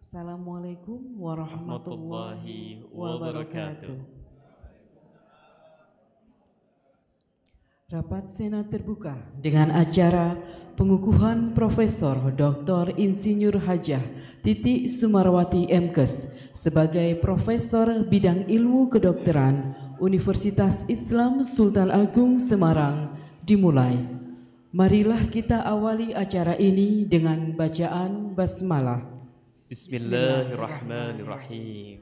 Assalamualaikum warahmatullahi warahmatullahi wabarakatuh. wabarakatuh. Rapat Senat terbuka dengan acara pengukuhan Profesor Dr. Insinyur Hajah Titi Sumarwati MKes sebagai Profesor Bidang Ilmu Kedokteran Universitas Islam Sultan Agung Semarang dimulai. Marilah kita awali acara ini dengan bacaan basmalah. Bismillahirrahmanirrahim.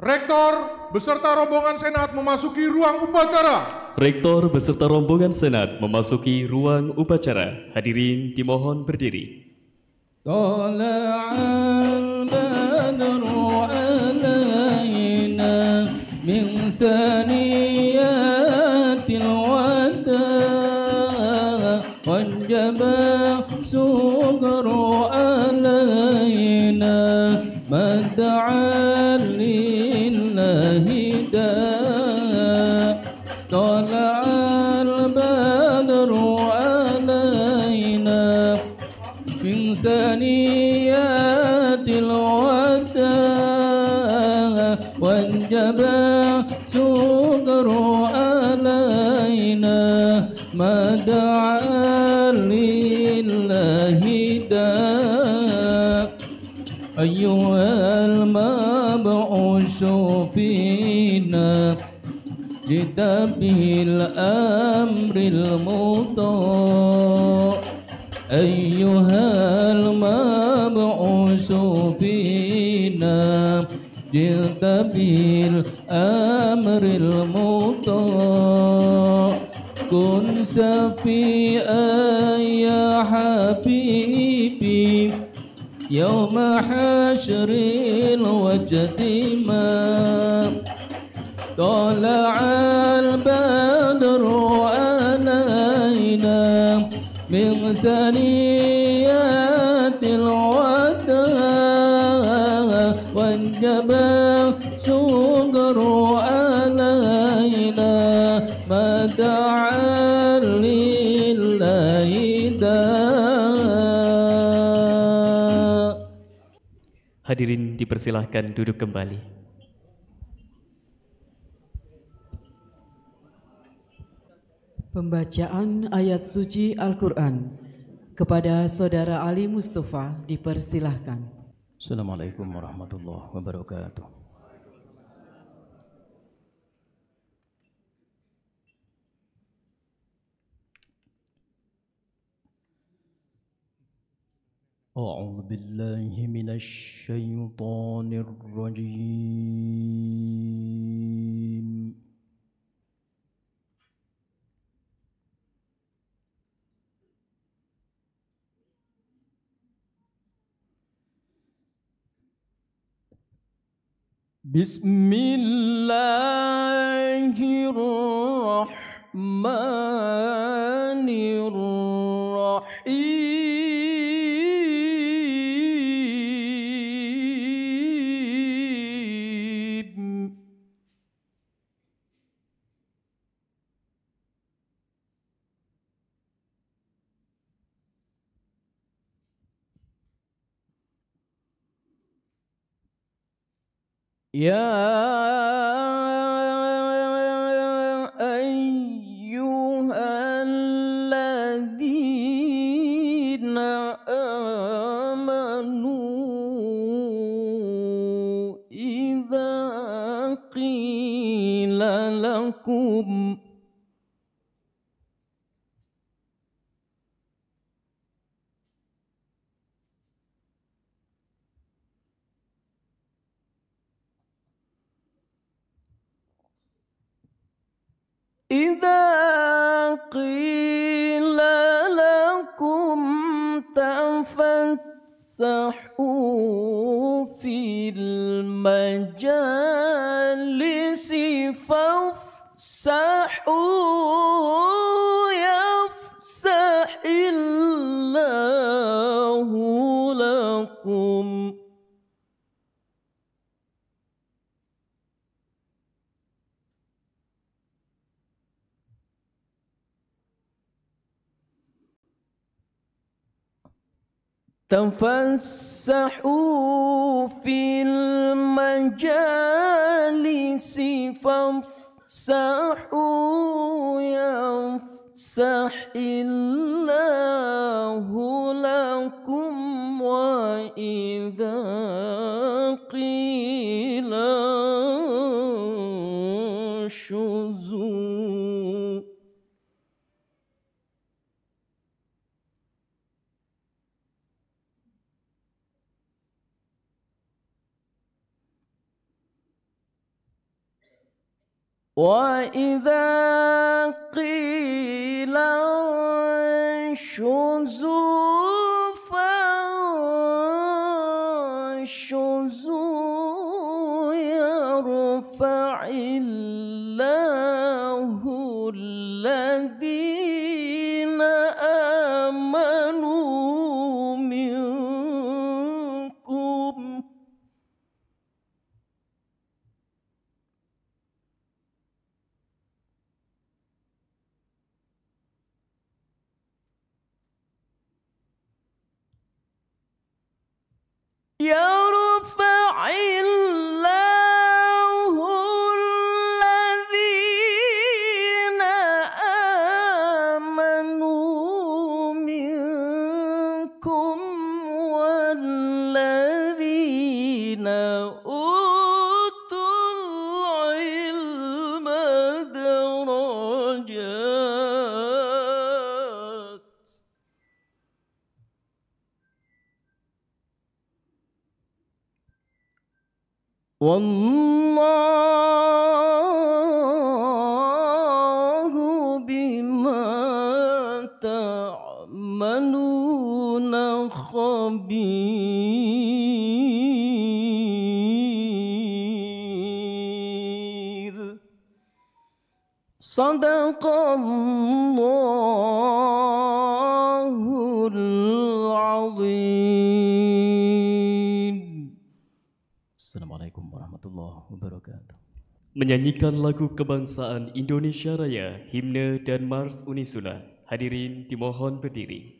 Rektor beserta rombongan Senat memasuki ruang upacara. Rektor beserta rombongan Senat memasuki ruang upacara. Hadirin dimohon berdiri. Tala'al badru alaina min saniyatil wada wajaba sugru alaina mad'an lillahi da tala'al badru alaina min saniyatil wada wajaba sugru alaina mad'an lillahi da ayyuhal mab'usu fina jita bil amril muta ayyuhal mab'usu fina jita bil amril muta kun safi'an ya habibi yawma hashril wajdi ma tala'al badru alaina min saniyatil wada wajaba sugru alaina mad'an lillahi da. Hadirin dipersilahkan duduk kembali. Pembacaan ayat suci Al-Quran kepada Saudara Ali Mustafa dipersilahkan. Assalamualaikum warahmatullahi wabarakatuh. أعوذ بالله من الشيطان الرجيم بسم الله الرحمن الرحيم يا أيها الذين آمنوا إذا قيل لكم تفسحوا في المجالس فافسحوا يفسح الله لكم تفسحوا في المجالس فافسحوا يفسح الله لكم وإذا قيل انشزوا وإذا قيل انشزوا فانشزوا يرفع الله الذين آمنوا منكم يرفع الله الذين آمنوا منكم والذين أوتوا العلم درجات والله بما تعملون خبير صدق الله العظيم. Assalamualaikum warahmatullahi wabarakatuh. Menyanyikan lagu kebangsaan Indonesia Raya, himne dan mars unisuna. Hadirin dimohon berdiri.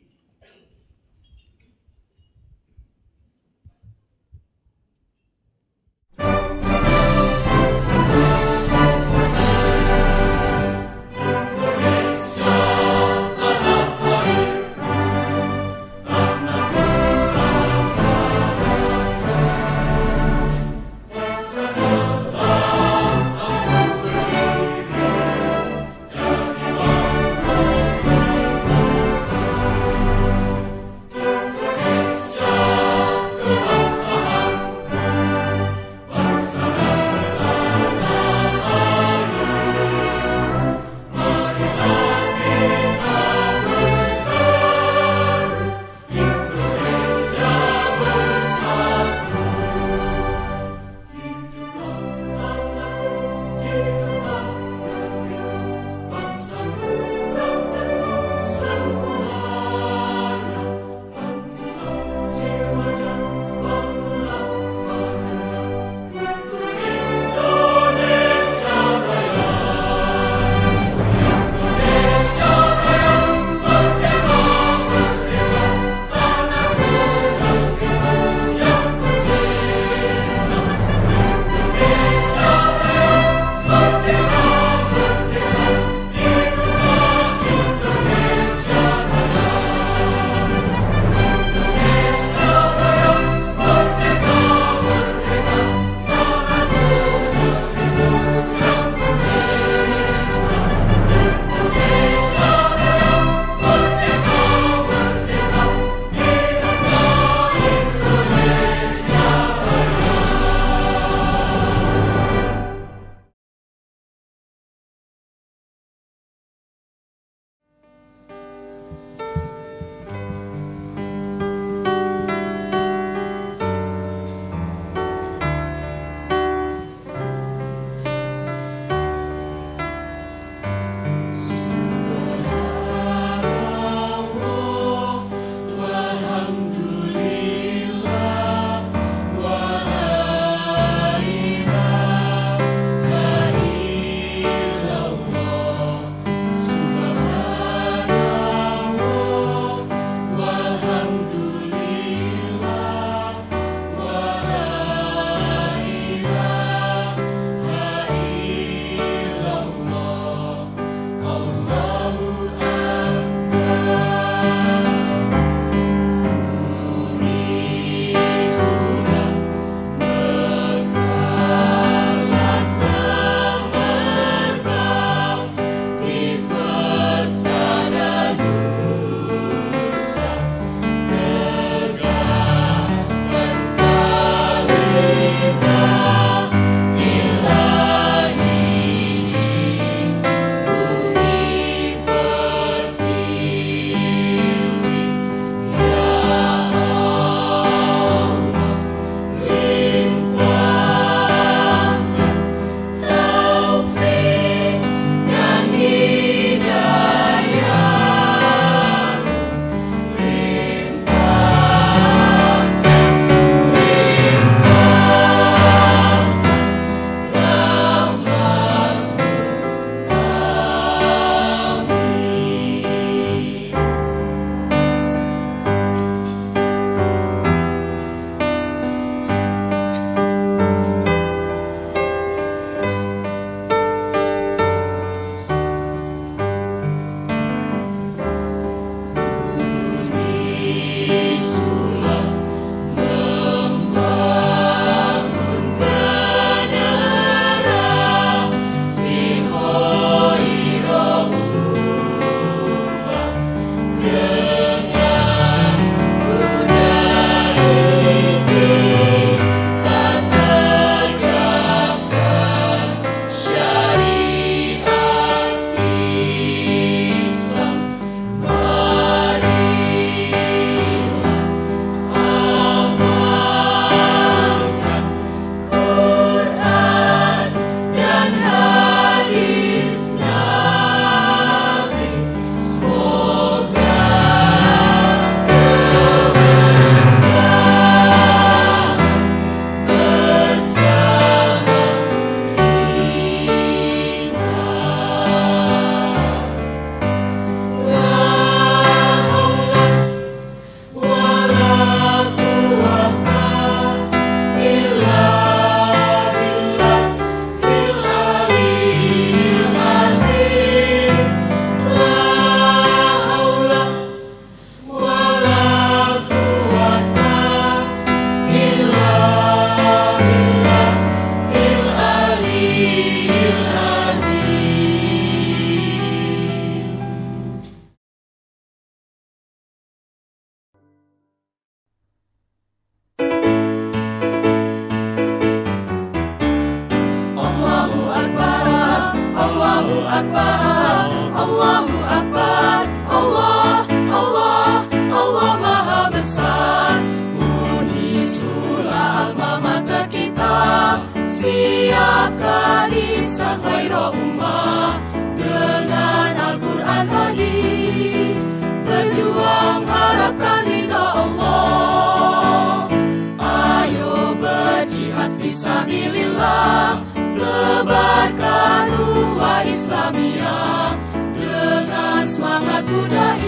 Akbar, Allahu Akbar, Allah, Allah, Allah Maha Besar. Unisula alma mater kita, siapkan insan khairul ummah dengan Al-Quran hadis, berjuang harapkan ridha Allah. Ayo berjihad fisabilillah, tebarkan ukhuwah Islamiyah dengan semangat budaya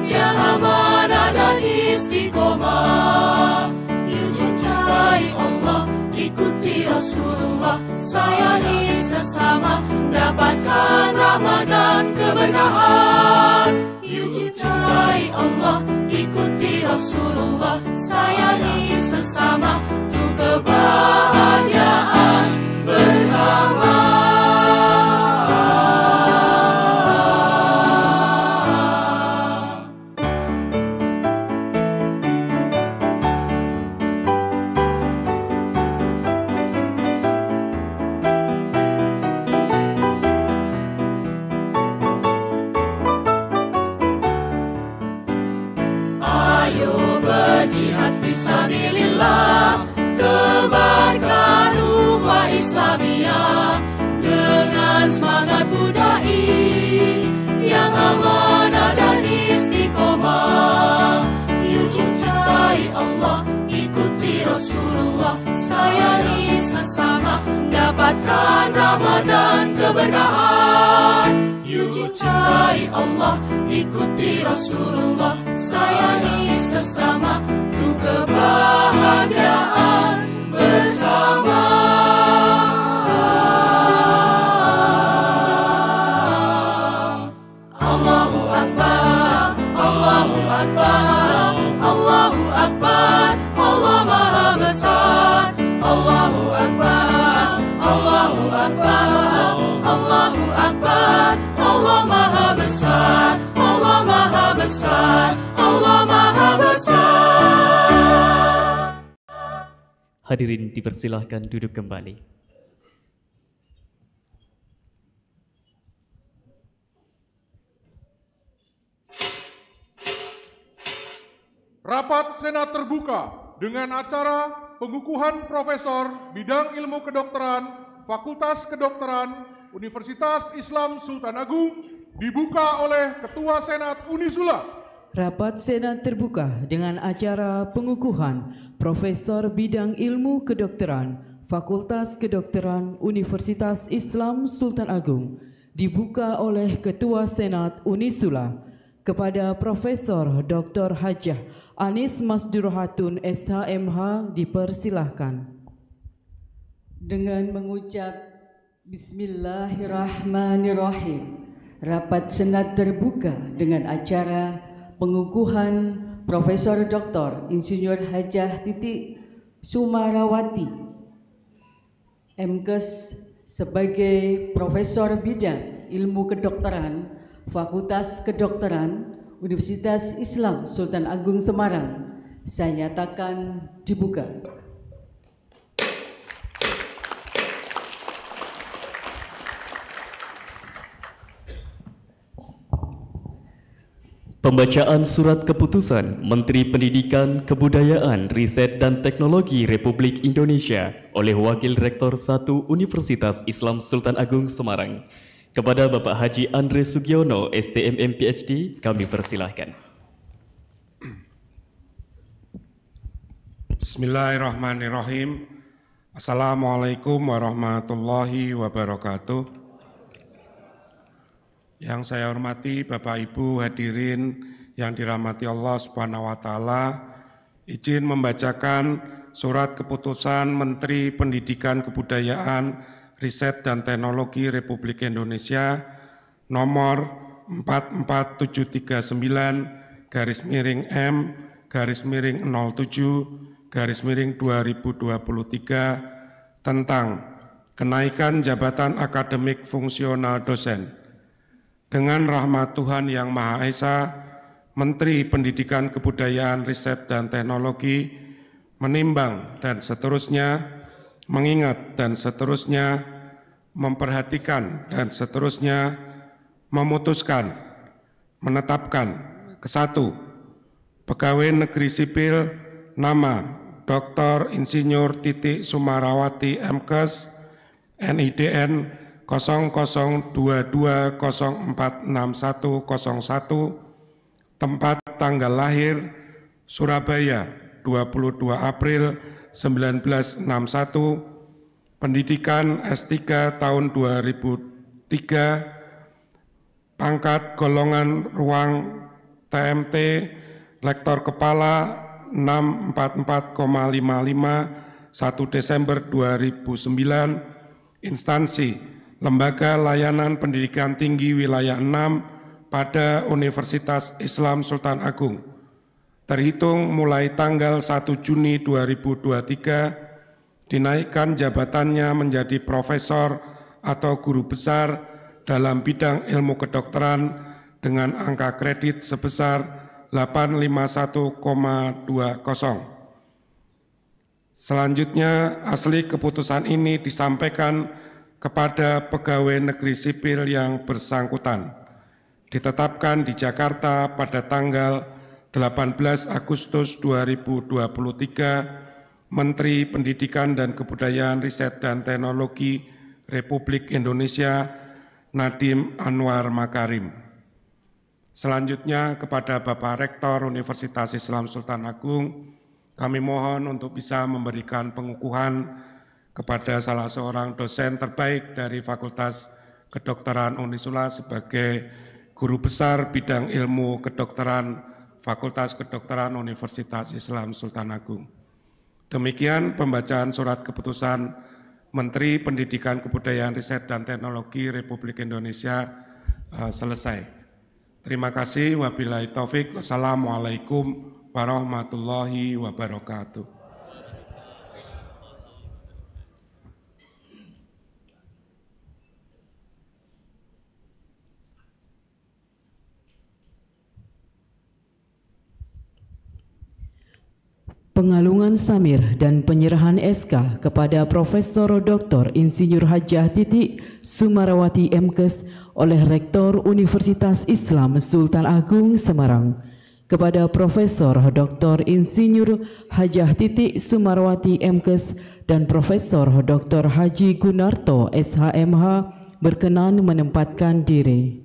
yang amanah dan istiqomah. Yuk cintai Allah, ikuti Rasulullah, sayangi sesama, dapatkan rahmat dan keberkahan. Yuk cintai Allah, ikuti Rasulullah, sayangi sesama, untuk kebahagiaan bersama. Berjihad fisabilillah, tebarkan ukhuwah Islamiyah dengan semangat budaya yang amanah dan istiqomah. Yuk cintai Allah, ikuti Rasulullah, sayangi sesama, dapatkan rahmat dan keberkahan. Yuk cintai Allah, ikuti Rasulullah, sayangi sesama, untuk kebahagiaan bersama. Allahu Akbar, Allahu Akbar, Allahu Akbar, Allah Maha Besar. Allahu Akbar, Allahu Akbar, Allahu Akbar, Allah Maha Besar, Allah Maha Besar, Allah Maha Besar. Hadirin dipersilahkan duduk kembali. Rapat Senat terbuka dengan acara pengukuhan Profesor Bidang Ilmu Kedokteran Fakultas Kedokteran Universitas Islam Sultan Agung dibuka oleh Ketua Senat Unisula. Rapat Senat terbuka dengan acara pengukuhan Profesor Bidang Ilmu Kedokteran Fakultas Kedokteran Universitas Islam Sultan Agung dibuka oleh Ketua Senat Unisula kepada Profesor Dr. Hajah Anis Masdurohatun SHMH dipersilahkan. Dengan mengucap Bismillahirrahmanirrahim, rapat Senat terbuka dengan acara pengukuhan Profesor Dr. Insinyur Hajah Titi Sumarawati MKes sebagai Profesor Bidang Ilmu Kedokteran Fakultas Kedokteran Universitas Islam Sultan Agung Semarang saya nyatakan dibuka. Pembacaan Surat Keputusan Menteri Pendidikan, Kebudayaan, Riset dan Teknologi Republik Indonesia oleh Wakil Rektor 1 Universitas Islam Sultan Agung Semarang kepada Bapak Haji Andre Sugiono, STMM PhD, kami persilahkan. Bismillahirrahmanirrahim. Assalamualaikum warahmatullahi wabarakatuh. Yang saya hormati Bapak Ibu hadirin yang dirahmati Allah Subhanahu wa taala, izin membacakan surat keputusan Menteri Pendidikan Kebudayaan, Riset dan Teknologi Republik Indonesia nomor 447/M/07/2023 tentang kenaikan jabatan akademik fungsional dosen. Dengan rahmat Tuhan Yang Maha Esa, Menteri Pendidikan Kebudayaan, Riset dan Teknologi menimbang dan seterusnya, mengingat dan seterusnya, memperhatikan, dan seterusnya memutuskan, menetapkan ke-1 pegawai negeri sipil nama Dr. Insinyur Titik Sumarawati MKes NIDN 0022046101, tempat tanggal lahir Surabaya 22 April 1961, pendidikan S3 tahun 2003, pangkat golongan ruang TMT, lektor kepala 644,55, 1 Desember 2009, instansi Lembaga Layanan Pendidikan Tinggi Wilayah 6 pada Universitas Islam Sultan Agung. Terhitung mulai tanggal 1 Juni 2023, dinaikkan jabatannya menjadi profesor atau guru besar dalam bidang ilmu kedokteran dengan angka kredit sebesar 851,20. Selanjutnya, asli keputusan ini disampaikan kepada pegawai negeri sipil yang bersangkutan. Ditetapkan di Jakarta pada tanggal 18 Agustus 2023, Menteri Pendidikan dan Kebudayaan, Riset dan Teknologi Republik Indonesia Nadiem Anwar Makarim. Selanjutnya kepada Bapak Rektor Universitas Islam Sultan Agung, kami mohon untuk bisa memberikan pengukuhan kepada salah seorang dosen terbaik dari Fakultas Kedokteran Unisula sebagai Guru Besar Bidang Ilmu Kedokteran Fakultas Kedokteran Universitas Islam Sultan Agung. Demikian pembacaan surat keputusan Menteri Pendidikan, Kebudayaan, Riset dan Teknologi Republik Indonesia selesai. Terima kasih. Wabillahi taufik. Wassalamualaikum warahmatullahi wabarakatuh. Pengalungan samir dan penyerahan SK kepada Profesor Dr. Insinyur Hajah Titik Sumarawati MKes oleh Rektor Universitas Islam Sultan Agung Semarang kepada Profesor Dr. Insinyur Hajah Titik Sumarawati MKes dan Profesor Dr. Haji Gunarto SHMH berkenan menempatkan diri.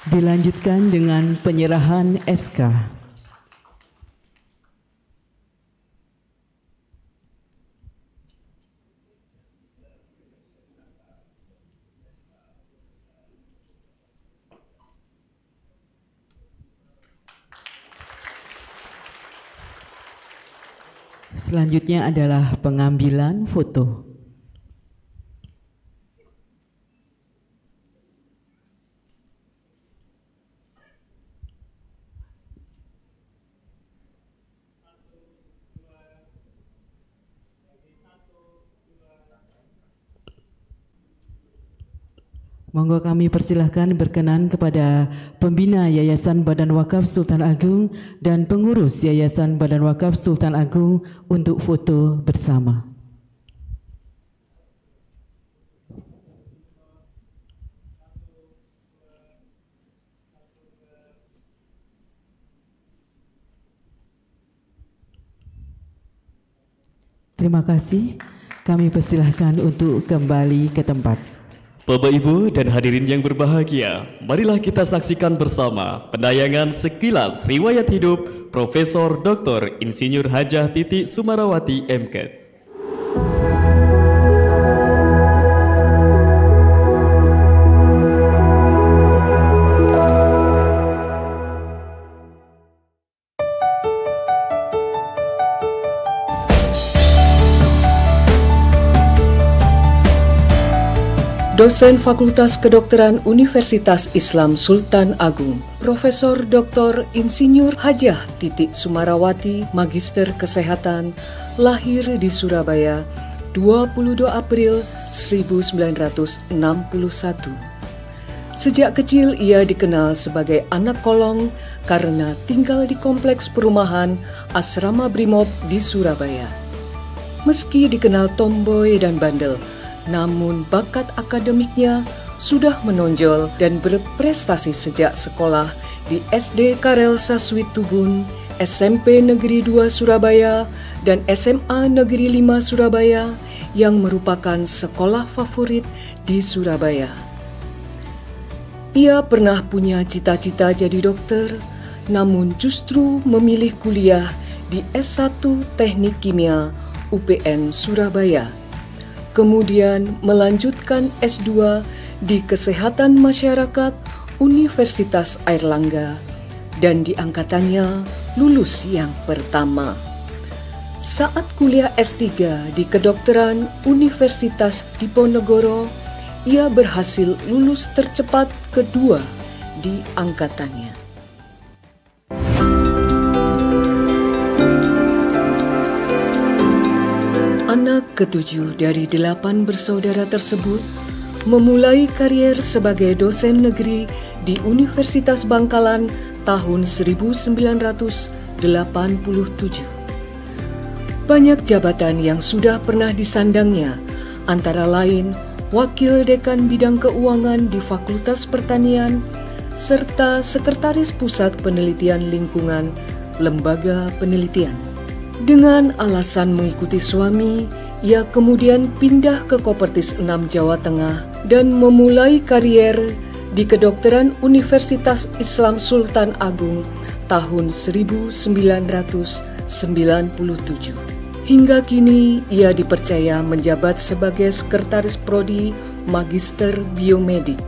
Dilanjutkan dengan penyerahan SK. Selanjutnya adalah pengambilan foto. Monggo kami persilahkan berkenan kepada pembina Yayasan Badan Wakaf Sultan Agung dan pengurus Yayasan Badan Wakaf Sultan Agung untuk foto bersama. Terima kasih. Kami persilahkan untuk kembali ke tempat. Bapak, Ibu, dan hadirin yang berbahagia, marilah kita saksikan bersama penayangan sekilas riwayat hidup Profesor Dr. Insinyur Hajah Titik Sumarawati MKes. dosen Fakultas Kedokteran Universitas Islam Sultan Agung, Profesor Dr. Insinyur Hajah Titik Sumarawati, Magister Kesehatan, lahir di Surabaya 22 April 1961. Sejak kecil ia dikenal sebagai anak kolong karena tinggal di kompleks perumahan Asrama Brimob di Surabaya. Meski dikenal tomboy dan bandel, namun bakat akademiknya sudah menonjol dan berprestasi sejak sekolah di SD Karel Saswit Tubun, SMP Negeri 2 Surabaya, dan SMA Negeri 5 Surabaya yang merupakan sekolah favorit di Surabaya. Ia pernah punya cita-cita jadi dokter, namun justru memilih kuliah di S1 Teknik Kimia UPN Surabaya. Kemudian melanjutkan S2 di Kesehatan Masyarakat Universitas Airlangga dan di angkatannya lulus yang pertama. Saat kuliah S3 di Kedokteran Universitas Diponegoro, ia berhasil lulus tercepat kedua di angkatannya. Anak ketujuh dari 8 bersaudara tersebut memulai karier sebagai dosen negeri di Universitas Bangkalan tahun 1987. Banyak jabatan yang sudah pernah disandangnya, antara lain Wakil Dekan Bidang Keuangan di Fakultas Pertanian, serta Sekretaris Pusat Penelitian Lingkungan Lembaga Penelitian. Dengan alasan mengikuti suami, ia kemudian pindah ke Kopertis 6 Jawa Tengah dan memulai karier di Kedokteran Universitas Islam Sultan Agung tahun 1997. Hingga kini ia dipercaya menjabat sebagai Sekretaris Prodi Magister Biomedik.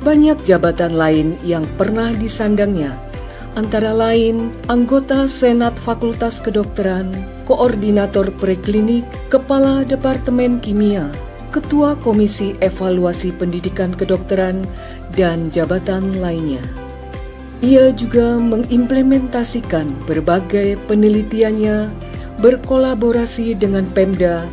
Banyak jabatan lain yang pernah disandangnya, antara lain anggota Senat Fakultas Kedokteran, Koordinator Preklinik, Kepala Departemen Kimia, Ketua Komisi Evaluasi Pendidikan Kedokteran, dan jabatan lainnya. Ia juga mengimplementasikan berbagai penelitiannya berkolaborasi dengan Pemda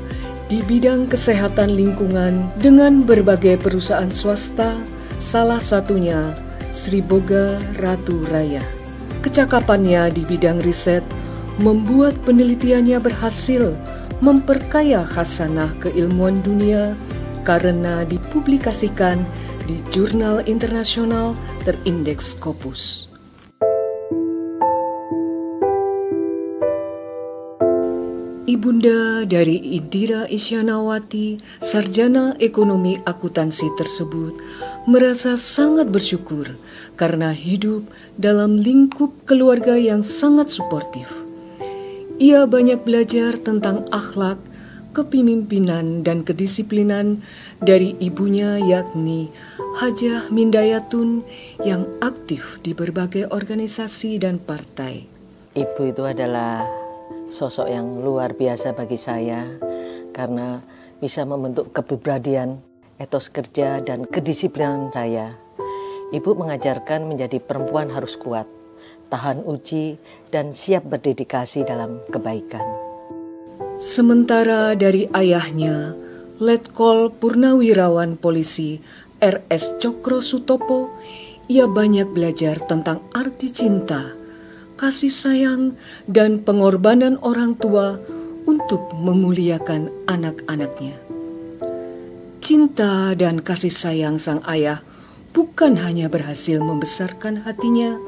di bidang kesehatan lingkungan dengan berbagai perusahaan swasta, salah satunya Sriboga Ratu Raya. Kecakapannya di bidang riset membuat penelitiannya berhasil memperkaya khasanah keilmuan dunia karena dipublikasikan di jurnal internasional terindeks Scopus. Ibunda dari Indira Isyanawati, sarjana ekonomi akuntansi tersebut, merasa sangat bersyukur karena hidup dalam lingkup keluarga yang sangat suportif. Ia banyak belajar tentang akhlak, kepemimpinan, dan kedisiplinan dari ibunya, yakni Hajah Mindayatun, yang aktif di berbagai organisasi dan partai. Ibu itu adalah sosok yang luar biasa bagi saya karena bisa membentuk kepribadian, etos kerja, dan kedisiplinan saya. Ibu mengajarkan menjadi perempuan harus kuat, tahan uji, dan siap berdedikasi dalam kebaikan. Sementara dari ayahnya, Letkol Purnawirawan Polisi RS Cokro Sutopo, ia banyak belajar tentang arti cinta, kasih sayang, dan pengorbanan orang tua untuk memuliakan anak-anaknya. Cinta dan kasih sayang sang ayah bukan hanya berhasil membesarkan hatinya,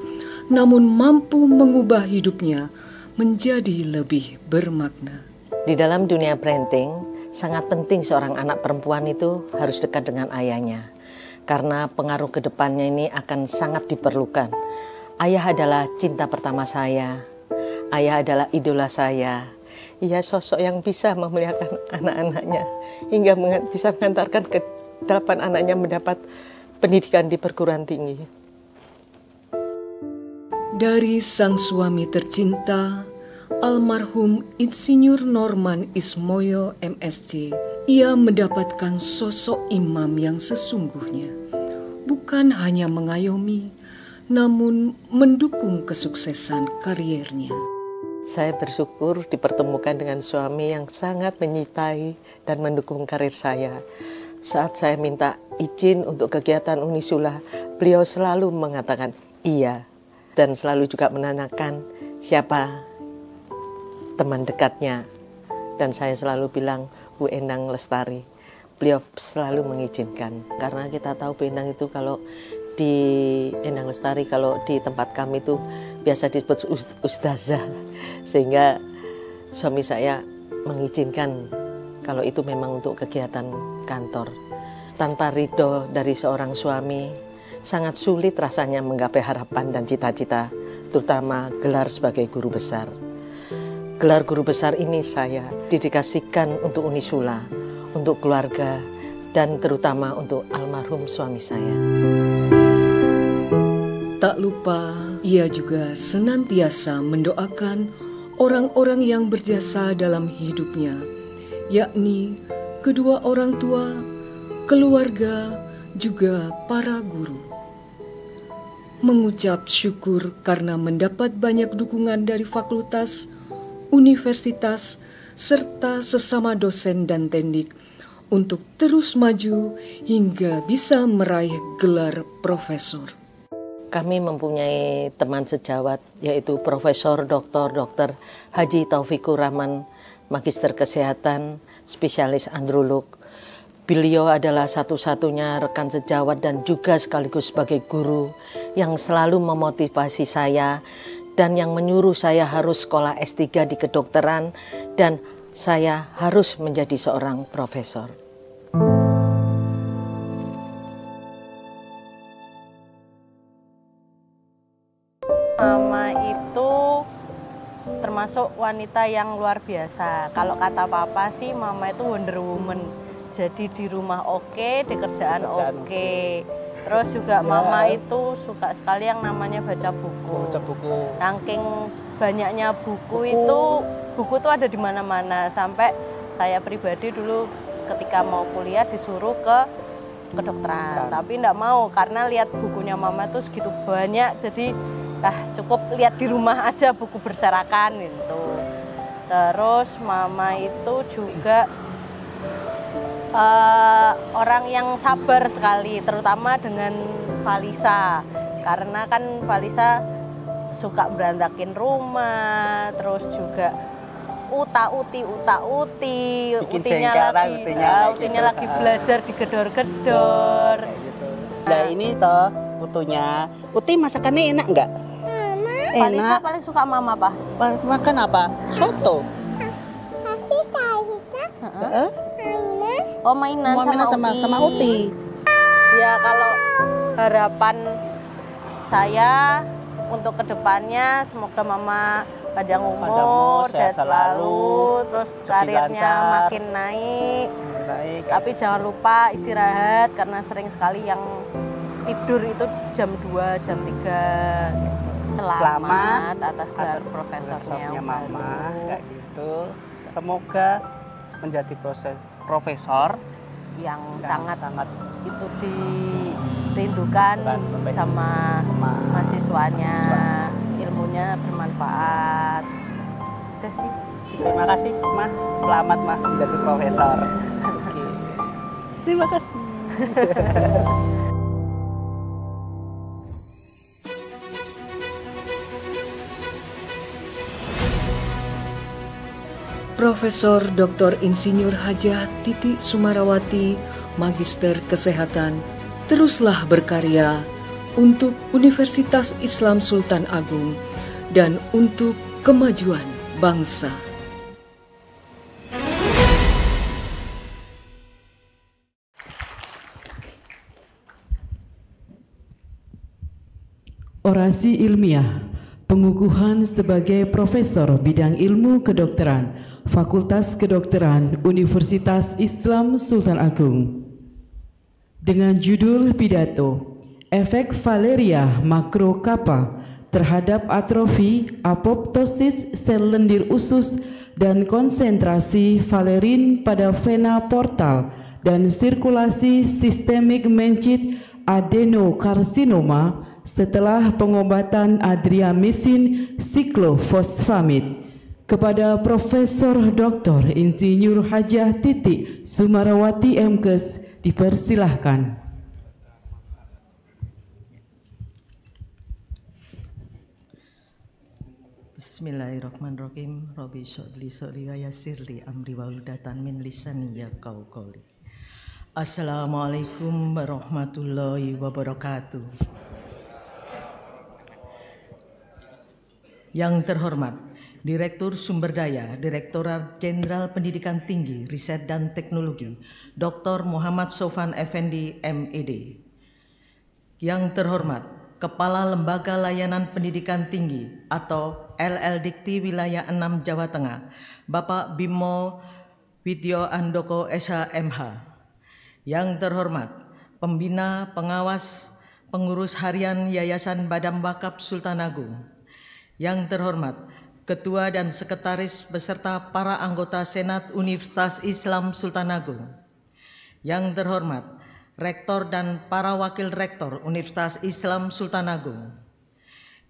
namun mampu mengubah hidupnya menjadi lebih bermakna. Di dalam dunia parenting, sangat penting seorang anak perempuan itu harus dekat dengan ayahnya, karena pengaruh ke depannya ini akan sangat diperlukan. Ayah adalah cinta pertama saya, ayah adalah idola saya. Ia sosok yang bisa memuliakan anak-anaknya, hingga bisa mengantarkan ke 8 anaknya mendapat pendidikan di perguruan tinggi. Dari sang suami tercinta, almarhum Insinyur Norman Ismoyo MSc, ia mendapatkan sosok imam yang sesungguhnya, bukan hanya mengayomi, namun mendukung kesuksesan kariernya. Saya bersyukur dipertemukan dengan suami yang sangat menyintai dan mendukung karir saya. Saat saya minta izin untuk kegiatan Unisula, beliau selalu mengatakan iya dan selalu juga menanyakan siapa teman dekatnya. Dan saya selalu bilang Bu Endang Lestari. Beliau selalu mengizinkan karena kita tahu Bu Endang itu kalau di Endang Lestari, kalau di tempat kami itu biasa disebut ustazah, sehingga suami saya mengizinkan kalau itu memang untuk kegiatan kantor. Tanpa ridho dari seorang suami, sangat sulit rasanya menggapai harapan dan cita-cita, terutama gelar sebagai guru besar. Gelar guru besar ini saya dedikasikan untuk Unisula, untuk keluarga, dan terutama untuk almarhum suami saya. Tak lupa, ia juga senantiasa mendoakan orang-orang yang berjasa dalam hidupnya, yakni kedua orang tua, keluarga, juga para guru. Mengucap syukur karena mendapat banyak dukungan dari fakultas, universitas, serta sesama dosen dan tendik untuk terus maju hingga bisa meraih gelar profesor. Kami mempunyai teman sejawat yaitu Profesor Dr. Haji Taufikur Rahman, Magister Kesehatan, spesialis androlog. Beliau adalah satu-satunya rekan sejawat dan juga sekaligus sebagai guru yang selalu memotivasi saya dan yang menyuruh saya harus sekolah S3 di kedokteran dan saya harus menjadi seorang profesor. Mama itu termasuk wanita yang luar biasa. Kalau kata papa sih mama itu Wonder Woman. Jadi di rumah oke, di kerjaan oke. Terus juga mama itu suka sekali yang namanya baca buku. Ranking banyaknya buku itu ada di mana-mana. Sampai saya pribadi dulu ketika mau kuliah disuruh ke kedokteran. Tapi enggak mau karena lihat bukunya mama tuh segitu banyak. Jadi cukup lihat di rumah aja buku berserakan gitu. Terus mama itu juga orang yang sabar sekali, terutama dengan Valisa. Karena kan Valisa suka berantakin rumah, terus juga uta-uti, utinya lagi belajar digedor-gedor. Nah ini toh utunya, uti masakannya enak nggak? Valisa paling suka mama apa? Makan apa? Soto. Oh mainan sama uti. Ya kalau harapan saya untuk kedepannya semoga mama panjang umur, sehat selalu, terus karirnya makin naik. Tapi jangan lupa istirahat karena sering sekali yang tidur itu jam 2, jam 3. Selamat atas gelar profesornya mama. Kayak gitu. Semoga menjadi profesor yang sangat itu dirindukan sama mahasiswanya, ilmunya bermanfaat. Udah sih. Terima kasih, Ma. Selamat, Ma, menjadi profesor. Oke. Terima kasih. Profesor Dr. Insinyur Hajah Titi Sumarawati, Magister Kesehatan, teruslah berkarya untuk Universitas Islam Sultan Agung dan untuk kemajuan bangsa. Orasi ilmiah, pengukuhan sebagai Profesor Bidang Ilmu Kedokteran, Fakultas Kedokteran Universitas Islam Sultan Agung. Dengan judul pidato, Efek Valeria Macrocappa terhadap atrofi apoptosis sel lendir usus dan konsentrasi valerin pada vena portal dan sirkulasi sistemik mencit adenokarsinoma setelah pengobatan adriamycin siklofosfamid. Kepada Profesor Dr. Insinyur Hajah Titi Sumarawati MKes dipersilahkan. Bismillahirrahmanirrahim. Rabbi sholli sholli wa yassirli amri wahludatan min lisani yafqahu qawli. Assalamualaikum warahmatullahi wabarakatuh. Yang terhormat Direktur Sumber Daya Direktorat Jenderal Pendidikan Tinggi, Riset dan Teknologi, Dr. Muhammad Sofan Effendi, MED. Yang terhormat Kepala Lembaga Layanan Pendidikan Tinggi atau LLDikti Wilayah 6 Jawa Tengah, Bapak Bimo Widyo Andoko SHMH. Yang terhormat Pembina, Pengawas, Pengurus Harian Yayasan Badan Wakaf Sultan Agung. Yang terhormat Ketua dan Sekretaris beserta para anggota Senat Universitas Islam Sultan Agung. Yang terhormat Rektor dan para Wakil Rektor Universitas Islam Sultan Agung.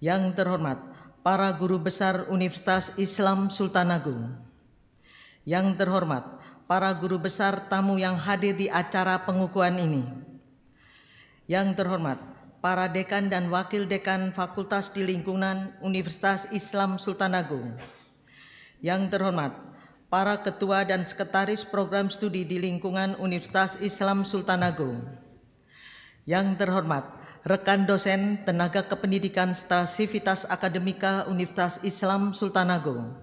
Yang terhormat para Guru Besar Universitas Islam Sultan Agung. Yang terhormat para Guru Besar tamu yang hadir di acara pengukuhan ini. Yang terhormat para dekan dan wakil dekan fakultas di lingkungan Universitas Islam Sultan Agung. Yang terhormat para ketua dan sekretaris program studi di lingkungan Universitas Islam Sultan Agung. Yang terhormat rekan dosen tenaga kependidikan serta sivitas akademika Universitas Islam Sultan Agung.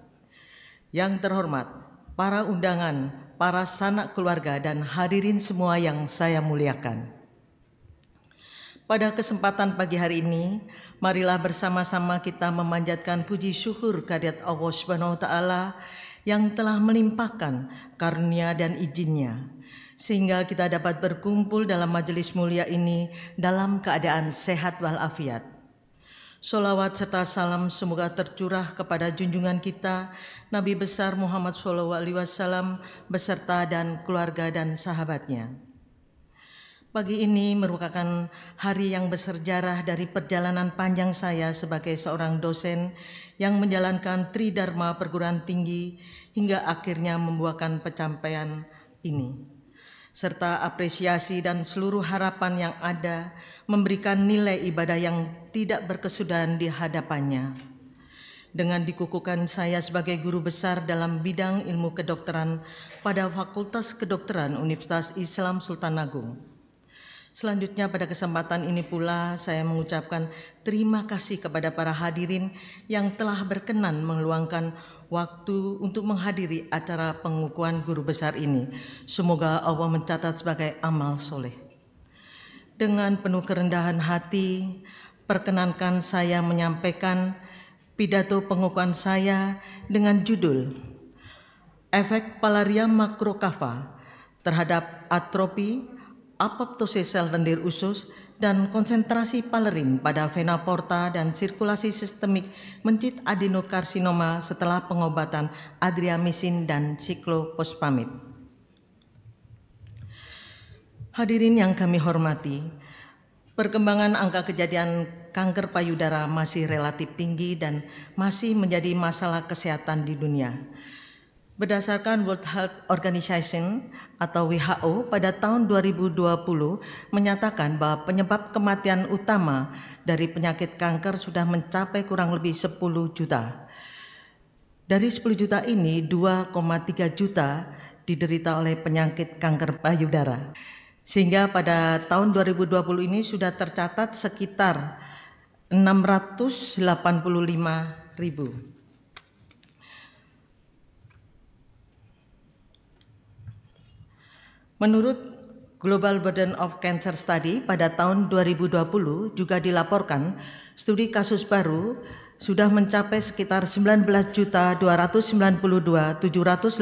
Yang terhormat para undangan, para sanak keluarga dan hadirin semua yang saya muliakan. Pada kesempatan pagi hari ini, marilah bersama-sama kita memanjatkan puji syukur kehadirat Allah Subhanahu wa Ta'ala yang telah melimpahkan karunia dan izinnya, sehingga kita dapat berkumpul dalam majelis mulia ini dalam keadaan sehat walafiat. Sholawat serta salam semoga tercurah kepada junjungan kita Nabi besar Muhammad SAW beserta dan keluarga dan sahabatnya. Pagi ini merupakan hari yang bersejarah dari perjalanan panjang saya sebagai seorang dosen yang menjalankan Tridharma perguruan tinggi hingga akhirnya membuahkan pencapaian ini. Serta apresiasi dan seluruh harapan yang ada memberikan nilai ibadah yang tidak berkesudahan di hadapannya. Dengan dikukuhkan saya sebagai guru besar dalam bidang ilmu kedokteran pada Fakultas Kedokteran Universitas Islam Sultan Agung. Selanjutnya pada kesempatan ini pula saya mengucapkan terima kasih kepada para hadirin yang telah berkenan meluangkan waktu untuk menghadiri acara pengukuhan guru besar ini. Semoga Allah mencatat sebagai amal soleh. Dengan penuh kerendahan hati, perkenankan saya menyampaikan pidato pengukuhan saya dengan judul Efek Palaria Makrokafa terhadap atrofi, apoptosis sel lendir usus, dan konsentrasi palerin pada vena porta dan sirkulasi sistemik mencit adenokarsinoma setelah pengobatan adriamycin dan siklofosfamid. Hadirin yang kami hormati, perkembangan angka kejadian kanker payudara masih relatif tinggi dan masih menjadi masalah kesehatan di dunia. Berdasarkan World Health Organization atau WHO pada tahun 2020 menyatakan bahwa penyebab kematian utama dari penyakit kanker sudah mencapai kurang lebih 10 juta. Dari 10 juta ini 2,3 juta diderita oleh penyakit kanker payudara. Sehingga pada tahun 2020 ini sudah tercatat sekitar 685.000. Menurut Global Burden of Cancer Study pada tahun 2020 juga dilaporkan studi kasus baru sudah mencapai sekitar 19.292.789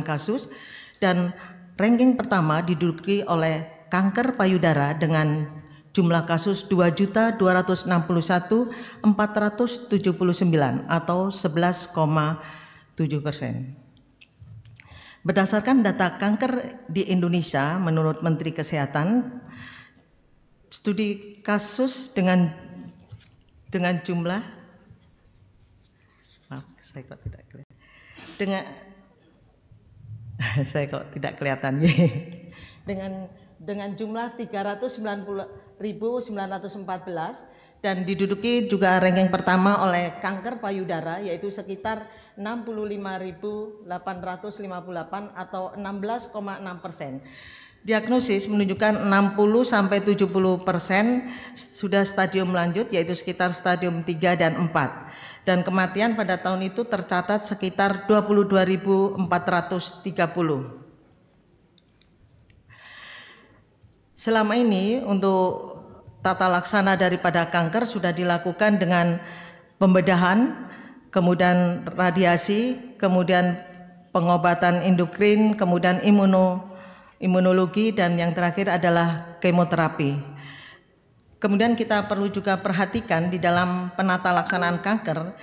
kasus dan ranking pertama diduduki oleh kanker payudara dengan jumlah kasus 2.261.479 atau 11,7%. Berdasarkan data kanker di Indonesia menurut Menteri Kesehatan, studi kasus dengan jumlah dengan jumlah 390.914 dan diduduki juga ranking pertama oleh kanker payudara yaitu sekitar 65.858 atau 16,6%. Diagnosis menunjukkan 60-70% sudah stadium lanjut yaitu sekitar stadium 3 dan 4. Dan kematian pada tahun itu tercatat sekitar 22.430. Selama ini untuk tata laksana daripada kanker sudah dilakukan dengan pembedahan, kemudian radiasi, kemudian pengobatan endokrin, kemudian imunologi, dan yang terakhir adalah kemoterapi. Kemudian kita perlu juga perhatikan di dalam penata laksanaan kanker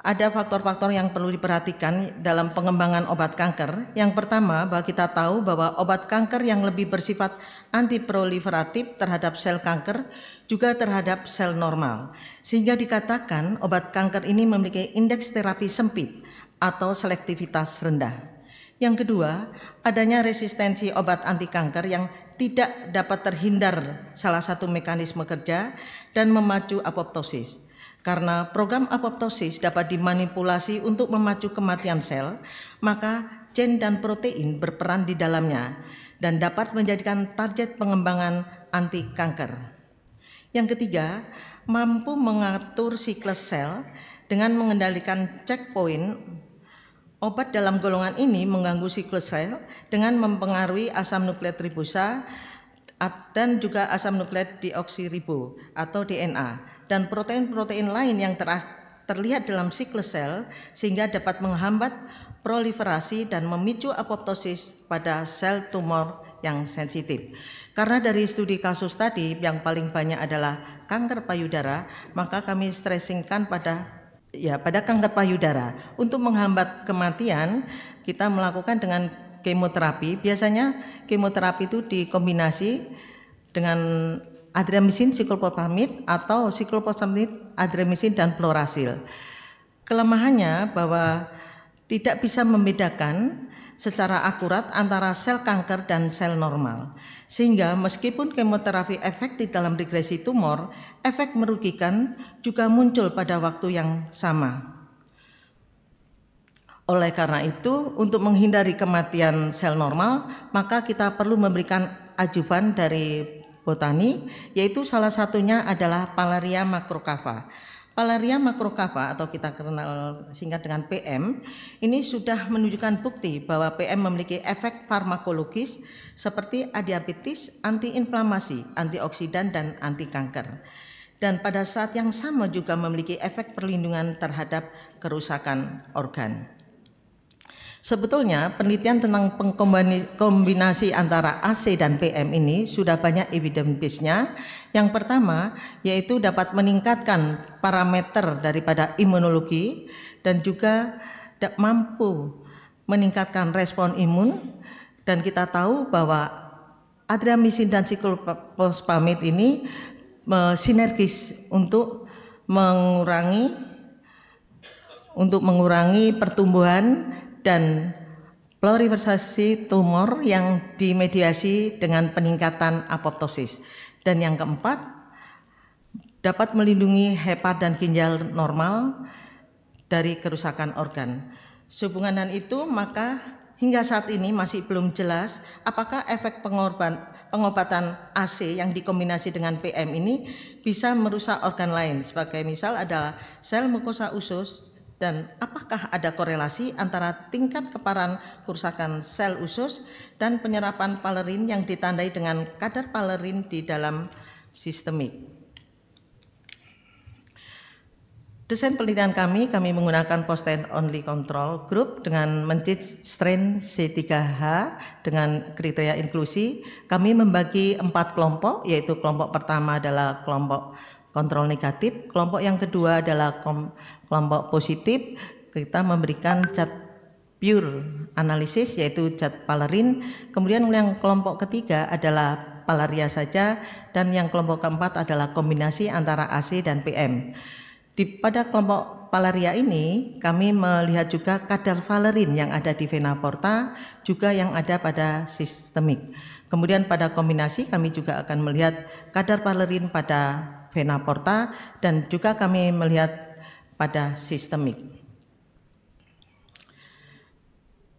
ada faktor-faktor yang perlu diperhatikan dalam pengembangan obat kanker. Yang pertama, bahwa kita tahu bahwa obat kanker yang lebih bersifat antiproliferatif terhadap sel kanker juga terhadap sel normal. Sehingga dikatakan obat kanker ini memiliki indeks terapi sempit atau selektivitas rendah. Yang kedua, adanya resistensi obat anti kanker yang tidak dapat terhindar salah satu mekanisme kerja dan memacu apoptosis. Karena program apoptosis dapat dimanipulasi untuk memacu kematian sel, maka gen dan protein berperan di dalamnya dan dapat menjadikan target pengembangan anti kanker. Yang ketiga, mampu mengatur siklus sel dengan mengendalikan checkpoint. Obat dalam golongan ini mengganggu siklus sel dengan mempengaruhi asam nukleat ribosa dan juga asam nukleat deoksiribo atau DNA dan protein-protein lain yang terlihat dalam siklus sel sehingga dapat menghambat proliferasi dan memicu apoptosis pada sel tumor yang sensitif. Karena dari studi kasus tadi yang paling banyak adalah kanker payudara, maka kami stressingkan pada kanker payudara. Untuk menghambat kematian, kita melakukan dengan kemoterapi. Biasanya kemoterapi itu dikombinasi dengan adriamycin, siklophosphamid atau siklophosphamid, adriamycin dan fluorouracil. Kelemahannya bahwa tidak bisa membedakan secara akurat antara sel kanker dan sel normal. Sehingga meskipun kemoterapi efektif dalam regresi tumor, efek merugikan juga muncul pada waktu yang sama. Oleh karena itu, untuk menghindari kematian sel normal, maka kita perlu memberikan ajuvan dari botani, yaitu salah satunya adalah Palaria macrocava. Palaria macrocava atau kita kenal singkat dengan PM, ini sudah menunjukkan bukti bahwa PM memiliki efek farmakologis seperti adiabetes, antiinflamasi, antioksidan, dan anti kanker. Dan pada saat yang sama juga memiliki efek perlindungan terhadap kerusakan organ. Sebetulnya penelitian tentang kombinasi antara AC dan PM ini sudah banyak evidence base-nya. Yang pertama yaitu dapat meningkatkan parameter daripada imunologi dan juga mampu meningkatkan respon imun. Dan kita tahu bahwa adriamycin dan siklophosphamid ini sinergis untuk mengurangi pertumbuhan dan proliferasi tumor yang dimediasi dengan peningkatan apoptosis. Dan yang keempat, dapat melindungi hepat dan ginjal normal dari kerusakan organ. Sehubungan dengan itu, maka hingga saat ini masih belum jelas apakah efek pengobatan AC yang dikombinasi dengan PM ini bisa merusak organ lain. Sebagai misal adalah sel mukosa usus. Dan apakah ada korelasi antara tingkat keparahan kerusakan sel usus dan penyerapan palerin yang ditandai dengan kadar palerin di dalam sistemik. Desain penelitian kami menggunakan post-end only control group dengan mencit strain C3H dengan kriteria inklusi. Kami membagi 4 kelompok, yaitu kelompok pertama adalah kelompok kontrol negatif, kelompok yang kedua adalah kelompok positif, kita memberikan zat pure analisis yaitu zat palerin. Kemudian yang kelompok ketiga adalah palaria saja, dan yang kelompok keempat adalah kombinasi antara AC dan PM. Pada kelompok palaria ini kami melihat juga kadar valerin yang ada di vena porta, juga yang ada pada sistemik. Kemudian pada kombinasi kami juga akan melihat kadar valerin pada vena porta dan juga kami melihat pada sistemik.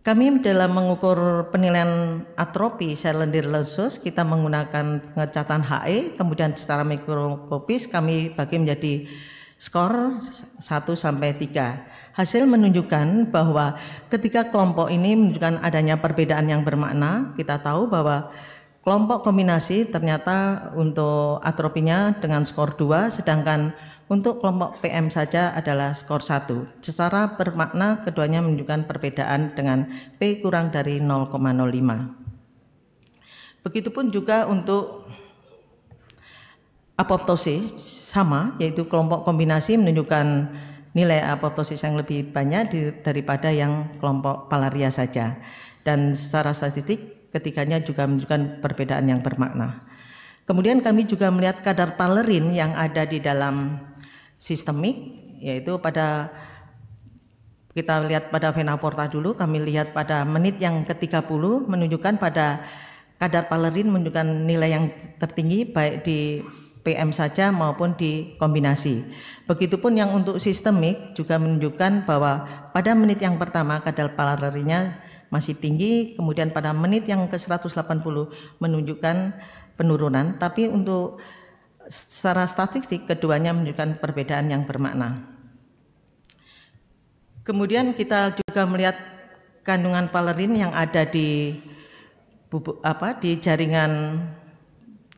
Kami dalam mengukur penilaian atrofi sel lendir usus kita menggunakan pengecatan HE, kemudian secara mikroskopis kami bagi menjadi skor 1 sampai 3. Hasil menunjukkan bahwa ketika kelompok ini menunjukkan adanya perbedaan yang bermakna, kita tahu bahwa kelompok kombinasi ternyata untuk atrofinya dengan skor 2, sedangkan untuk kelompok PM saja adalah skor 1. Secara bermakna keduanya menunjukkan perbedaan dengan P kurang dari 0,05. Begitupun juga untuk apoptosis sama, yaitu kelompok kombinasi menunjukkan nilai apoptosis yang lebih banyak daripada yang kelompok palaria saja. Dan secara statistik ketiganya juga menunjukkan perbedaan yang bermakna. Kemudian kami juga melihat kadar palerin yang ada di dalam sistemik, yaitu pada kita lihat pada vena porta dulu, kami lihat pada menit yang ke-30 menunjukkan pada kadar palerin menunjukkan nilai yang tertinggi baik di PM saja maupun di kombinasi. Begitupun yang untuk sistemik juga menunjukkan bahwa pada menit yang pertama kadar palerinnya masih tinggi, kemudian pada menit yang ke-180 menunjukkan penurunan, tapi untuk secara statistik keduanya menunjukkan perbedaan yang bermakna. Kemudian kita juga melihat kandungan palerin yang ada di jaringan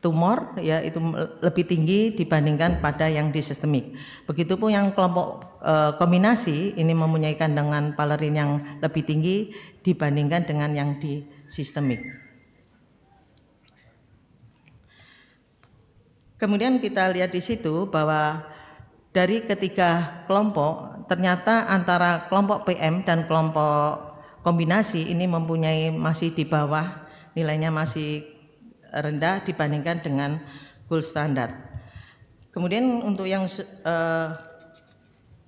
tumor, ya itu lebih tinggi dibandingkan pada yang di sistemik. Begitupun yang kelompok kombinasi ini mempunyai kandungan palerin yang lebih tinggi dibandingkan dengan yang di sistemik. Kemudian kita lihat di situ bahwa dari ketiga kelompok ternyata antara kelompok PM dan kelompok kombinasi ini mempunyai masih di bawah, nilainya masih rendah dibandingkan dengan gold standard. Kemudian untuk yang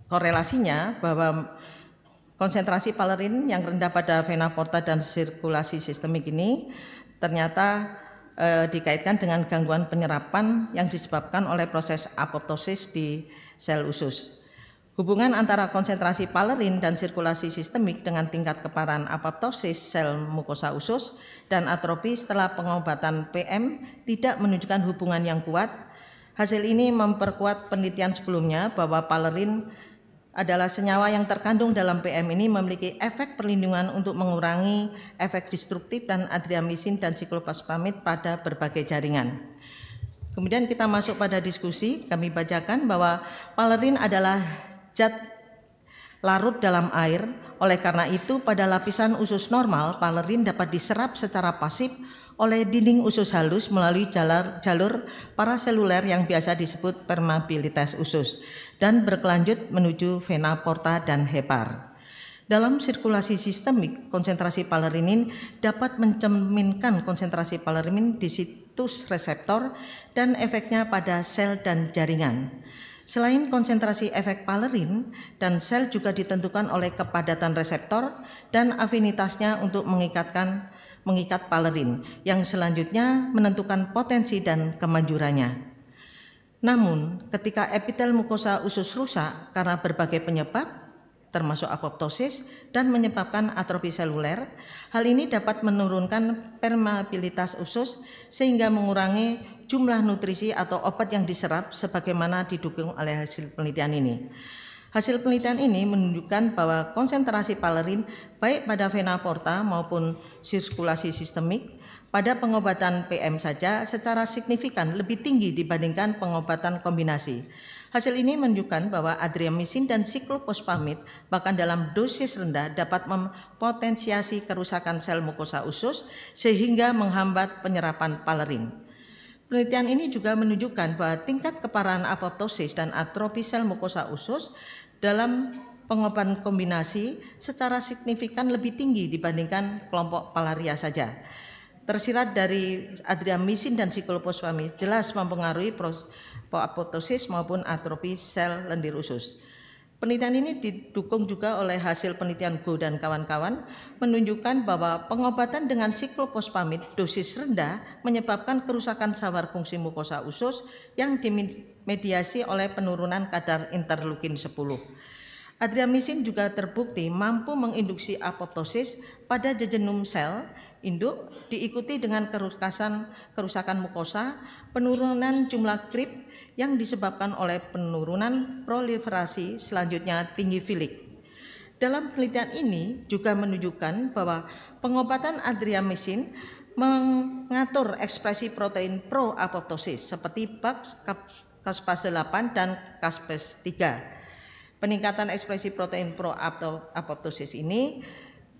korelasinya bahwa konsentrasi palerin yang rendah pada vena porta dan sirkulasi sistemik ini ternyata dikaitkan dengan gangguan penyerapan yang disebabkan oleh proses apoptosis di sel usus. Hubungan antara konsentrasi palerin dan sirkulasi sistemik dengan tingkat keparahan apoptosis sel mukosa usus dan atrofi setelah pengobatan PM tidak menunjukkan hubungan yang kuat. Hasil ini memperkuat penelitian sebelumnya bahwa palerin adalah senyawa yang terkandung dalam PM ini memiliki efek perlindungan untuk mengurangi efek destruktif dan adriamisin dan siklofosfamid pada berbagai jaringan. Kemudian kita masuk pada diskusi, kami bacakan bahwa palerin adalah zat larut dalam air, oleh karena itu pada lapisan usus normal palerin dapat diserap secara pasif oleh dinding usus halus melalui jalur paraseluler yang biasa disebut permeabilitas usus dan berkelanjut menuju vena porta dan hepar. Dalam sirkulasi sistemik, konsentrasi palerin dapat mencerminkan konsentrasi palerin di situs reseptor dan efeknya pada sel dan jaringan. Selain konsentrasi efek palerin, dan sel juga ditentukan oleh kepadatan reseptor dan afinitasnya untuk mengikat palerin yang selanjutnya menentukan potensi dan kemanjurannya. Namun ketika epitel mukosa usus rusak karena berbagai penyebab termasuk apoptosis dan menyebabkan atrofi seluler, hal ini dapat menurunkan permeabilitas usus sehingga mengurangi jumlah nutrisi atau obat yang diserap sebagaimana didukung oleh hasil penelitian ini. Hasil penelitian ini menunjukkan bahwa konsentrasi palerin baik pada vena porta maupun sirkulasi sistemik pada pengobatan PM saja secara signifikan lebih tinggi dibandingkan pengobatan kombinasi. Hasil ini menunjukkan bahwa adriamisin dan siklofosfamid bahkan dalam dosis rendah dapat mempotensiasi kerusakan sel mukosa usus sehingga menghambat penyerapan palerin. Penelitian ini juga menunjukkan bahwa tingkat keparahan apoptosis dan atrofi sel mukosa usus dalam pengobatan kombinasi secara signifikan lebih tinggi dibandingkan kelompok palaria saja. Tersirat dari adriamycin dan siklofosfamid jelas mempengaruhi apoptosis maupun atrofi sel lendir usus. Penelitian ini didukung juga oleh hasil penelitian Go dan kawan-kawan menunjukkan bahwa pengobatan dengan siklofosfamid dosis rendah menyebabkan kerusakan saluran fungsi mukosa usus yang dimediasi oleh penurunan kadar interleukin 10. Adriamycin juga terbukti mampu menginduksi apoptosis pada jejunum sel induk diikuti dengan kerusakan mukosa, penurunan jumlah krip yang disebabkan oleh penurunan proliferasi, selanjutnya tinggi filik. Dalam penelitian ini juga menunjukkan bahwa pengobatan adriamycin mengatur ekspresi protein pro-apoptosis seperti caspase 8 dan caspase 3. Peningkatan ekspresi protein pro-apoptosis ini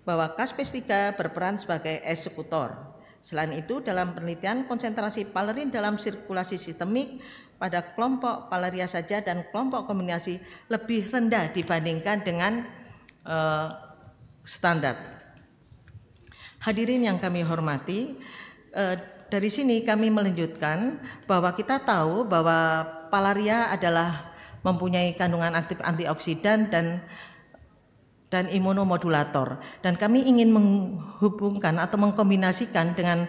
bahwa caspase 3 berperan sebagai eksekutor. Selain itu, dalam penelitian konsentrasi palerin dalam sirkulasi sistemik pada kelompok palaria saja dan kelompok kombinasi lebih rendah dibandingkan dengan standar. Hadirin yang kami hormati, dari sini kami melanjutkan bahwa kita tahu bahwa palaria adalah mempunyai kandungan aktif antioksidan dan imunomodulator, dan kami ingin menghubungkan atau mengkombinasikan dengan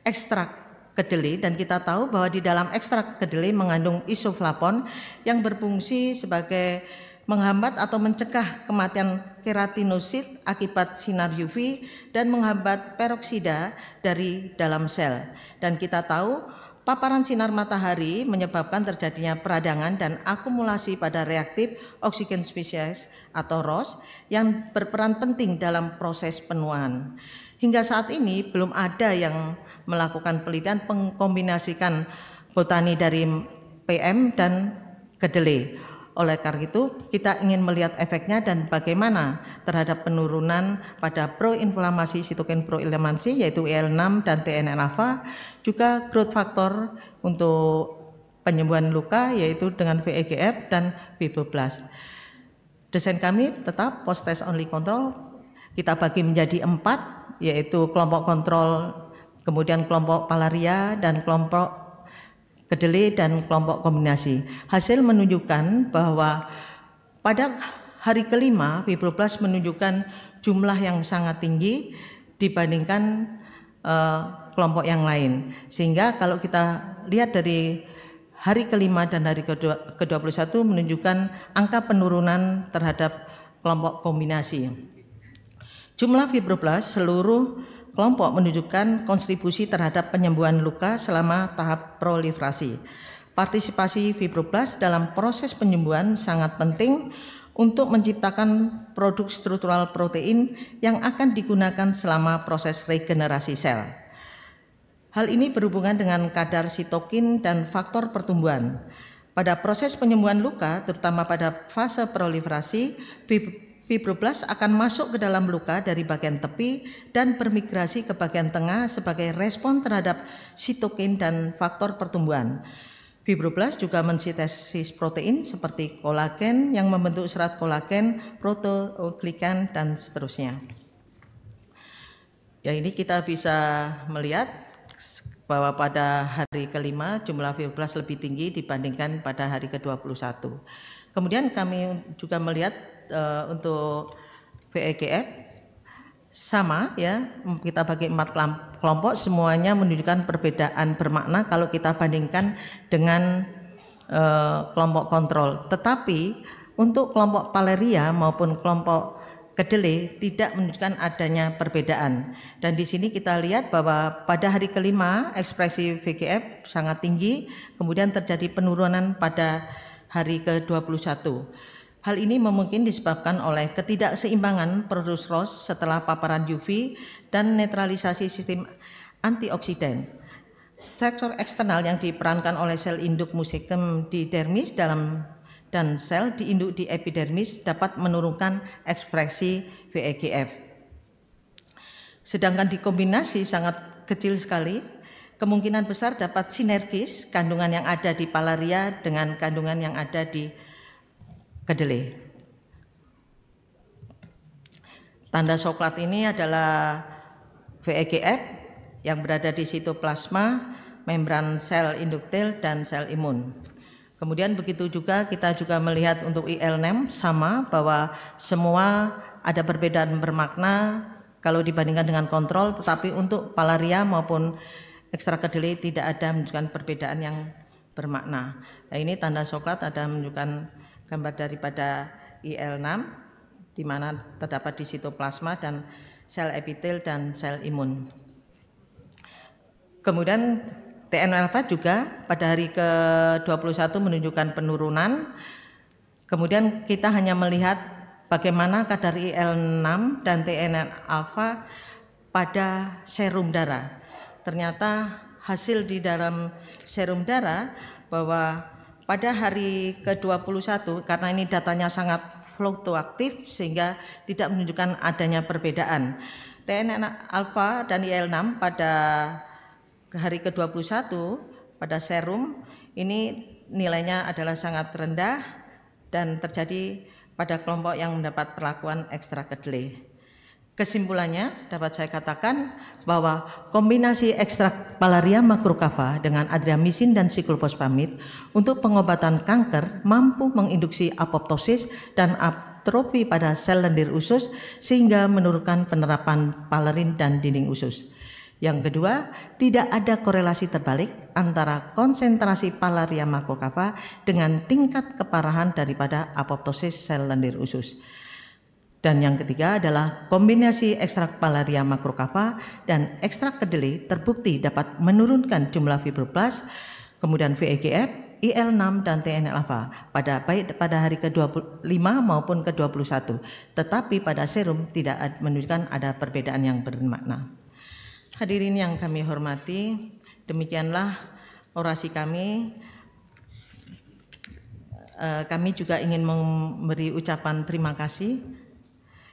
ekstrak kedelai, dan kita tahu bahwa di dalam ekstrak kedelai mengandung isoflavon yang berfungsi sebagai menghambat atau mencegah kematian keratinosit akibat sinar UV dan menghambat peroksida dari dalam sel. Dan kita tahu paparan sinar matahari menyebabkan terjadinya peradangan dan akumulasi pada reaktif oksigen spesies atau ROS yang berperan penting dalam proses penuaan. Hingga saat ini belum ada yang melakukan penelitian mengkombinasikan botani dari PM dan kedelai. Oleh karena itu, kita ingin melihat efeknya dan bagaimana terhadap penurunan pada proinflamasi sitokin proinflamasi yaitu IL-6 dan TNF-alpha, juga growth factor untuk penyembuhan luka yaitu dengan VEGF dan fibroblast. Desain kami tetap post test only control, kita bagi menjadi 4 yaitu kelompok kontrol, kemudian kelompok palaria dan kelompok kedelai dan kelompok kombinasi. Hasil menunjukkan bahwa pada hari kelima fibroblast menunjukkan jumlah yang sangat tinggi dibandingkan kelompok yang lain. Sehingga kalau kita lihat dari hari kelima dan hari ke-21 menunjukkan angka penurunan terhadap kelompok kombinasi. Jumlah fibroblast seluruh kelompok menunjukkan kontribusi terhadap penyembuhan luka selama tahap proliferasi. Partisipasi fibroblast dalam proses penyembuhan sangat penting untuk menciptakan produk struktural protein yang akan digunakan selama proses regenerasi sel. Hal ini berhubungan dengan kadar sitokin dan faktor pertumbuhan. Pada proses penyembuhan luka, terutama pada fase proliferasi, fibroblast akan masuk ke dalam luka dari bagian tepi dan bermigrasi ke bagian tengah sebagai respon terhadap sitokin dan faktor pertumbuhan. Fibroblast juga mensintesis protein seperti kolagen yang membentuk serat kolagen, proteoglikan, dan seterusnya. Ya, ini kita bisa melihat bahwa pada hari kelima jumlah fibroblast lebih tinggi dibandingkan pada hari ke-21. Kemudian kami juga melihat untuk VEGF sama ya, kita bagi 4 kelompok, semuanya menunjukkan perbedaan bermakna kalau kita bandingkan dengan kelompok kontrol. Tetapi untuk kelompok palaria maupun kelompok kedelai tidak menunjukkan adanya perbedaan. Dan di sini kita lihat bahwa pada hari kelima ekspresi VEGF sangat tinggi, kemudian terjadi penurunan pada hari ke-21. Hal ini mungkin disebabkan oleh ketidakseimbangan produksi ROS setelah paparan UV dan netralisasi sistem antioksidan. Struktur eksternal yang diperankan oleh sel induk mucosum di dermis dan sel di induk di epidermis dapat menurunkan ekspresi VEGF. Sedangkan dikombinasi sangat kecil sekali, kemungkinan besar dapat sinergis kandungan yang ada di palaria dengan kandungan yang ada di kedelai. Tanda coklat ini adalah VEGF yang berada di sitoplasma, membran sel induktil, dan sel imun. Kemudian begitu juga kita juga melihat untuk IL-6 sama, bahwa semua ada perbedaan bermakna kalau dibandingkan dengan kontrol, tetapi untuk palaria maupun ekstra kedelai tidak ada menunjukkan perbedaan yang bermakna. Nah, ini tanda coklat ada menunjukkan gambar daripada IL-6 di mana terdapat di sitoplasma dan sel epitel dan sel imun. Kemudian TNF-alpha juga pada hari ke-21 menunjukkan penurunan. Kemudian kita hanya melihat bagaimana kadar IL-6 dan TNF-alpha pada serum darah. Ternyata hasil di dalam serum darah bahwa pada hari ke-21, karena ini datanya sangat fluktuatif sehingga tidak menunjukkan adanya perbedaan. TNF-alpha dan IL-6 pada hari ke-21 pada serum ini nilainya adalah sangat rendah dan terjadi pada kelompok yang mendapat perlakuan ekstra kedelai. Kesimpulannya dapat saya katakan bahwa kombinasi ekstrak Pallaria macrocava dengan adriamycin dan siklofosfamid untuk pengobatan kanker mampu menginduksi apoptosis dan atrofi pada sel lendir usus sehingga menurunkan penerapan palerin dan dinding usus. Yang kedua, tidak ada korelasi terbalik antara konsentrasi Pallaria macrocava dengan tingkat keparahan daripada apoptosis sel lendir usus. Dan yang ketiga adalah kombinasi ekstrak Pallaria macrocava dan ekstrak kedelai terbukti dapat menurunkan jumlah fibroblast, kemudian VEGF, IL-6 dan TNF-alpha baik pada hari ke-25 maupun ke-21, tetapi pada serum tidak menunjukkan ada perbedaan yang bermakna. Hadirin yang kami hormati, demikianlah orasi kami. Kami juga ingin memberi ucapan terima kasih.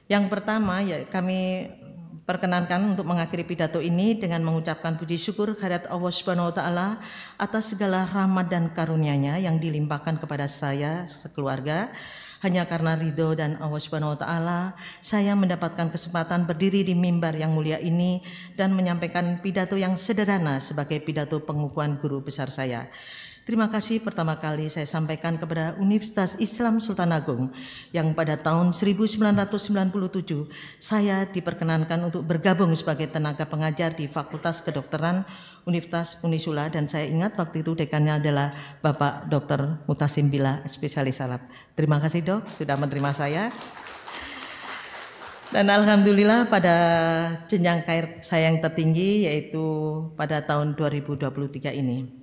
Yang pertama, ya, kami perkenankan untuk mengakhiri pidato ini dengan mengucapkan puji syukur kehadirat Allah Subhanahu wa taala atas segala rahmat dan karunia-Nya yang dilimpahkan kepada saya sekeluarga. Hanya karena ridho dan Allah Subhanahu wa taala, saya mendapatkan kesempatan berdiri di mimbar yang mulia ini dan menyampaikan pidato yang sederhana sebagai pidato pengukuhan guru besar saya. Terima kasih pertama kali saya sampaikan kepada Universitas Islam Sultan Agung yang pada tahun 1997 saya diperkenankan untuk bergabung sebagai tenaga pengajar di Fakultas Kedokteran Universitas Unisula, dan saya ingat waktu itu dekannya adalah Bapak Dr. Mutasim Bila, spesialis saraf. Terima kasih Dok sudah menerima saya. Dan alhamdulillah pada jenjang karir saya yang tertinggi yaitu pada tahun 2023 ini.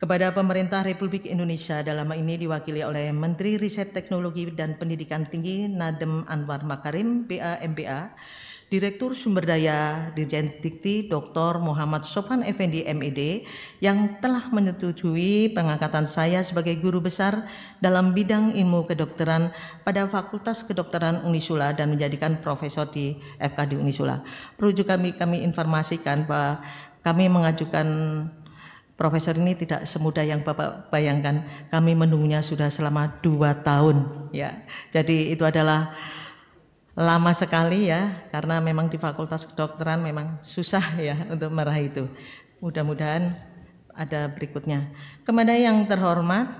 Kepada pemerintah Republik Indonesia dalam hal ini diwakili oleh Menteri Riset Teknologi dan Pendidikan Tinggi Nadiem Anwar Makarim, BA MBA, Direktur Sumber Daya Dirjen Dikti Dr. Muhammad Sofwan Effendi MED yang telah menyetujui pengangkatan saya sebagai guru besar dalam bidang ilmu kedokteran pada Fakultas Kedokteran Unisula dan menjadikan profesor di FKD Unisula. Perlu juga kami informasikan bahwa kami mengajukan profesor ini tidak semudah yang Bapak bayangkan. Kami menunggunya sudah selama 2 tahun ya. Jadi itu adalah lama sekali ya, karena memang di Fakultas Kedokteran memang susah ya untuk meraih itu. Mudah-mudahan ada berikutnya. Kepada yang terhormat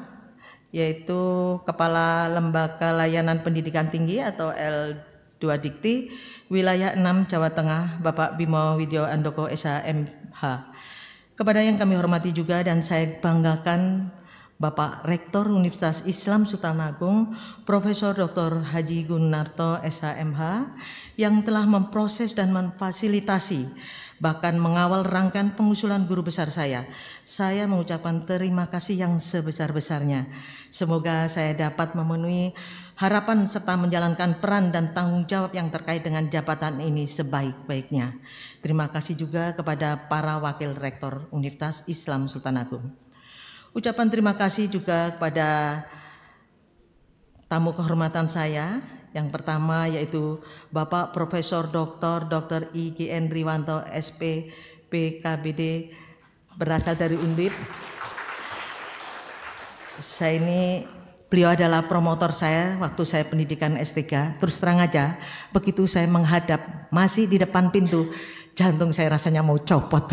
yaitu Kepala Lembaga Layanan Pendidikan Tinggi atau L2 Dikti Wilayah 6 Jawa Tengah, Bapak Bimo Widyo Andoko SHMH. Kepada yang kami hormati juga dan saya banggakan Bapak Rektor Universitas Islam Sultan Agung, Profesor Dr. Haji Gunarto SHMH yang telah memproses dan memfasilitasi bahkan mengawal rangkaian pengusulan guru besar saya. Saya mengucapkan terima kasih yang sebesar-besarnya. Semoga saya dapat memenuhi harapan serta menjalankan peran dan tanggung jawab yang terkait dengan jabatan ini sebaik-baiknya. Terima kasih juga kepada para wakil rektor Universitas Islam Sultan Agung. Ucapan terima kasih juga kepada tamu kehormatan saya. Yang pertama yaitu Bapak Profesor Dr. IGN Riwanto SP PKBD berasal dari Undip. Saya ini Beliau adalah promotor saya waktu saya pendidikan S3. Terus terang aja, begitu saya menghadap masih di depan pintu, jantung saya rasanya mau copot.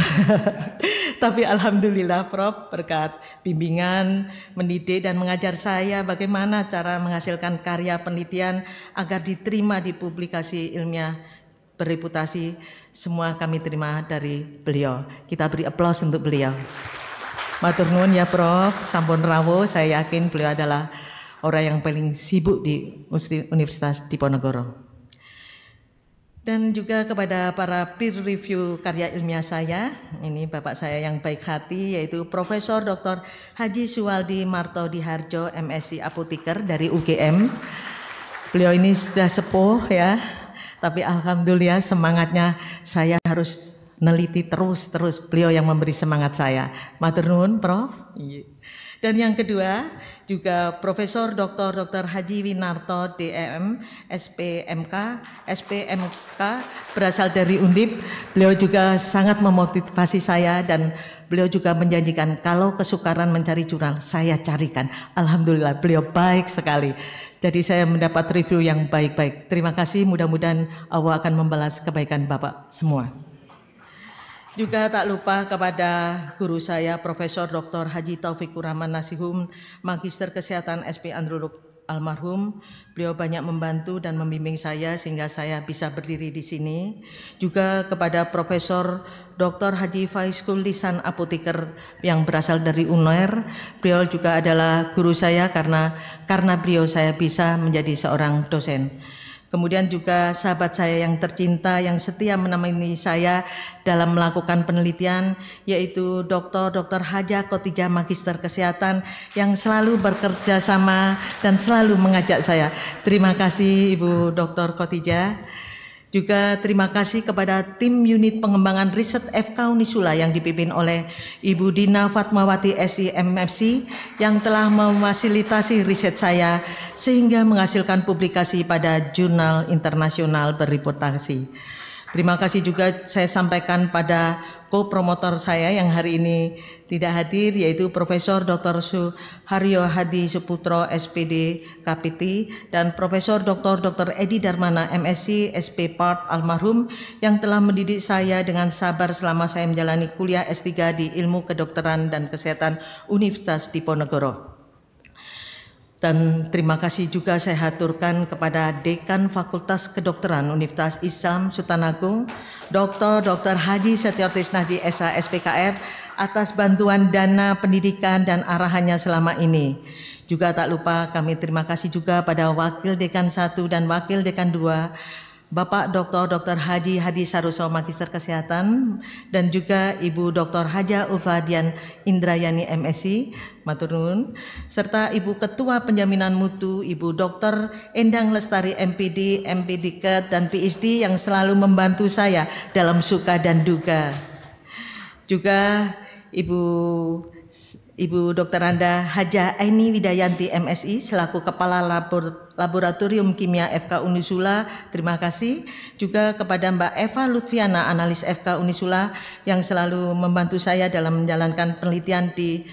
Tapi alhamdulillah Prof, berkat bimbingan, mendidik dan mengajar saya bagaimana cara menghasilkan karya penelitian agar diterima di publikasi ilmiah berreputasi, semua kami terima dari beliau. Kita beri aplaus untuk beliau. Matur nuwun ya Prof, sampun rawuh, saya yakin beliau adalah orang yang paling sibuk di Universitas Diponegoro. Dan juga kepada para peer review karya ilmiah saya, ini bapak saya yang baik hati, yaitu Profesor Dr. Haji Suwaldi Marto Diharjo, MSc Apoteker dari UGM. Beliau ini sudah sepuh ya, tapi alhamdulillah semangatnya saya harus neliti terus. Beliau yang memberi semangat saya. Matur nuwun Prof. Dan yang kedua juga Profesor Dr. Haji Winarto DM SPMK berasal dari Undip. Beliau juga sangat memotivasi saya dan beliau juga menjanjikan kalau kesukaran mencari jurnal saya carikan. Alhamdulillah beliau baik sekali. Jadi saya mendapat review yang baik-baik. Terima kasih, mudah-mudahan Allah akan membalas kebaikan Bapak semua. Juga tak lupa kepada guru saya Profesor Dr. Haji Taufikur Rahman Nasihum, Magister Kesehatan SP Androlog almarhum. Beliau banyak membantu dan membimbing saya sehingga saya bisa berdiri di sini. Juga kepada Profesor Dr. Haji Faiskul Lisan Apoteker yang berasal dari UNER. Beliau juga adalah guru saya karena beliau saya bisa menjadi seorang dosen. Kemudian juga sahabat saya yang tercinta yang setia menemani saya dalam melakukan penelitian, yaitu Dr. Haja Khotijah Magister Kesehatan yang selalu bekerja sama dan selalu mengajak saya. Terima kasih Ibu Dr. Khotijah. Juga terima kasih kepada tim unit pengembangan riset FK Unisula yang dipimpin oleh Ibu Dina Fatmawati SI MFC yang telah memfasilitasi riset saya sehingga menghasilkan publikasi pada jurnal internasional berreputasi. Terima kasih juga saya sampaikan pada co-promotor saya yang hari ini tidak hadir, yaitu Profesor Dr. Suharyo Hadi Suputro SPD KPT dan Profesor Dr. Edi Darmana MSc SP Part almarhum yang telah mendidik saya dengan sabar selama saya menjalani kuliah S3 di Ilmu Kedokteran dan Kesehatan Universitas Diponegoro. Dan terima kasih juga saya haturkan kepada Dekan Fakultas Kedokteran Universitas Islam Sultan Agung, Dr. Haji Setiotis Naji SH SPKF atas bantuan dana pendidikan dan arahannya selama ini. Juga tak lupa kami terima kasih juga pada Wakil Dekan 1 dan Wakil Dekan 2, Bapak Dr. Haji Hadi Saroso Magister Kesehatan dan juga Ibu Dr. Haja Ulfadian Indrayani MSc, matur nuwun, serta Ibu Ketua Penjaminan Mutu Ibu Dr. Endang Lestari MPD, MPDK dan PhD yang selalu membantu saya dalam suka dan duka. Juga Ibu Dr. Anda Haja Aini Widayanti MSI selaku Kepala Laboratorium Kimia FK Unisula, terima kasih. Juga kepada Mbak Eva Lutfiana, analis FK Unisula yang selalu membantu saya dalam menjalankan penelitian di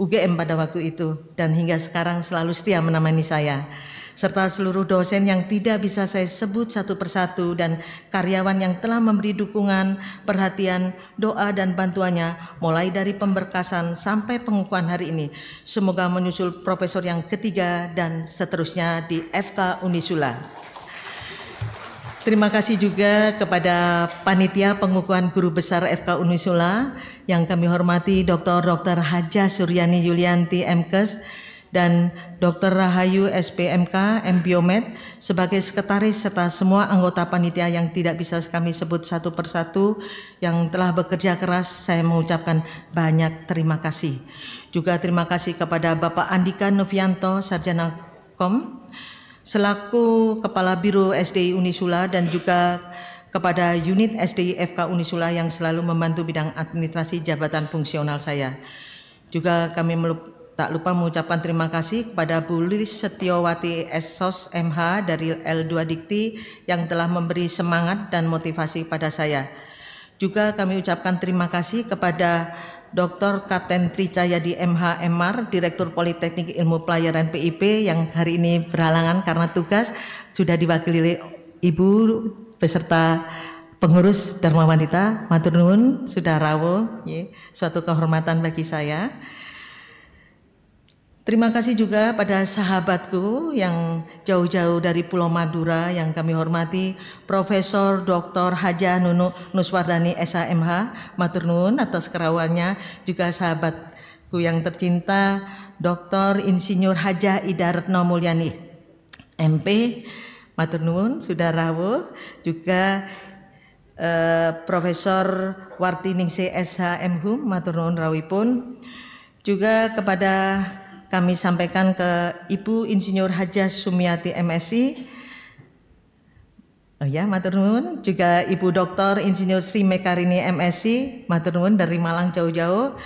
UGM pada waktu itu dan hingga sekarang selalu setia menemani saya. Serta seluruh dosen yang tidak bisa saya sebut satu persatu dan karyawan yang telah memberi dukungan, perhatian, doa dan bantuannya mulai dari pemberkasan sampai pengukuhan hari ini. Semoga menyusul profesor yang ketiga dan seterusnya di FK Unisula. Terima kasih juga kepada panitia pengukuhan guru besar FK Unisula yang kami hormati Dr. Haja Suryani Yulianti MKes dan Dr. Rahayu SPMK MBiomed sebagai sekretaris serta semua anggota panitia yang tidak bisa kami sebut satu persatu yang telah bekerja keras, saya mengucapkan banyak terima kasih. Juga terima kasih kepada Bapak Andika Novianto Sarjana Kom selaku Kepala Biro SDI Unisula dan juga kepada unit SDI FK Unisula yang selalu membantu bidang administrasi jabatan fungsional saya. Juga kami tak lupa mengucapkan terima kasih kepada Bu Lis Setiowati SSOS MH dari L2 Dikti yang telah memberi semangat dan motivasi pada saya. Juga kami ucapkan terima kasih kepada Dr. Kapten Tricayadi MH MR, Direktur Politeknik Ilmu Pelayaran PIP yang hari ini berhalangan karena tugas, sudah diwakili oleh Ibu beserta pengurus Dharma Wanita. Matur nuwun, sudah rawuh, suatu kehormatan bagi saya. Terima kasih juga pada sahabatku yang jauh-jauh dari Pulau Madura yang kami hormati, Profesor Dr. Hajah Nunu Nuswardani SHMH, matur nuwun atas kerawannya, juga sahabatku yang tercinta, Dr. Insinyur Hajah Ida Retno Mulyani MP, matur nuwun, sudah rawuh, juga Profesor Wartiningsih SHMHum, matur nuwun rawuhipun, juga kepada kami sampaikan ke Ibu Insinyur Hajah Sumiati MSc. Oh ya, matur nuwun. Juga Ibu Dr. Insinyur Sri Mekarini MSc, matur nuwun dari Malang jauh-jauh.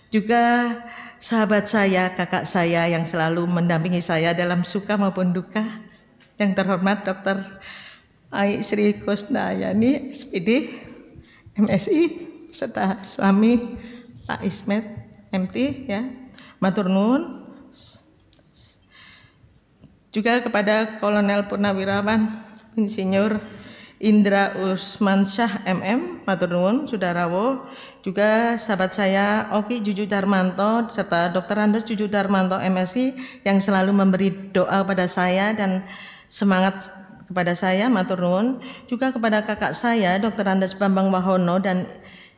Juga sahabat saya, kakak saya yang selalu mendampingi saya dalam suka maupun duka. Yang terhormat Dr. Ai Sri Kusnayani SPD MSI serta suami Pak Ismet MT ya. Matur nuwun. Juga kepada Kolonel Purnawirawan Insinyur Indra Usman Syah MM, matur nuwun, sudah rawuh. Juga sahabat saya Oki Juju Darmanto serta Dr. Andes Juju Darmanto MSc yang selalu memberi doa pada saya dan semangat kepada saya, matur nuwun. Juga kepada kakak saya Dr. Andes Bambang Wahono dan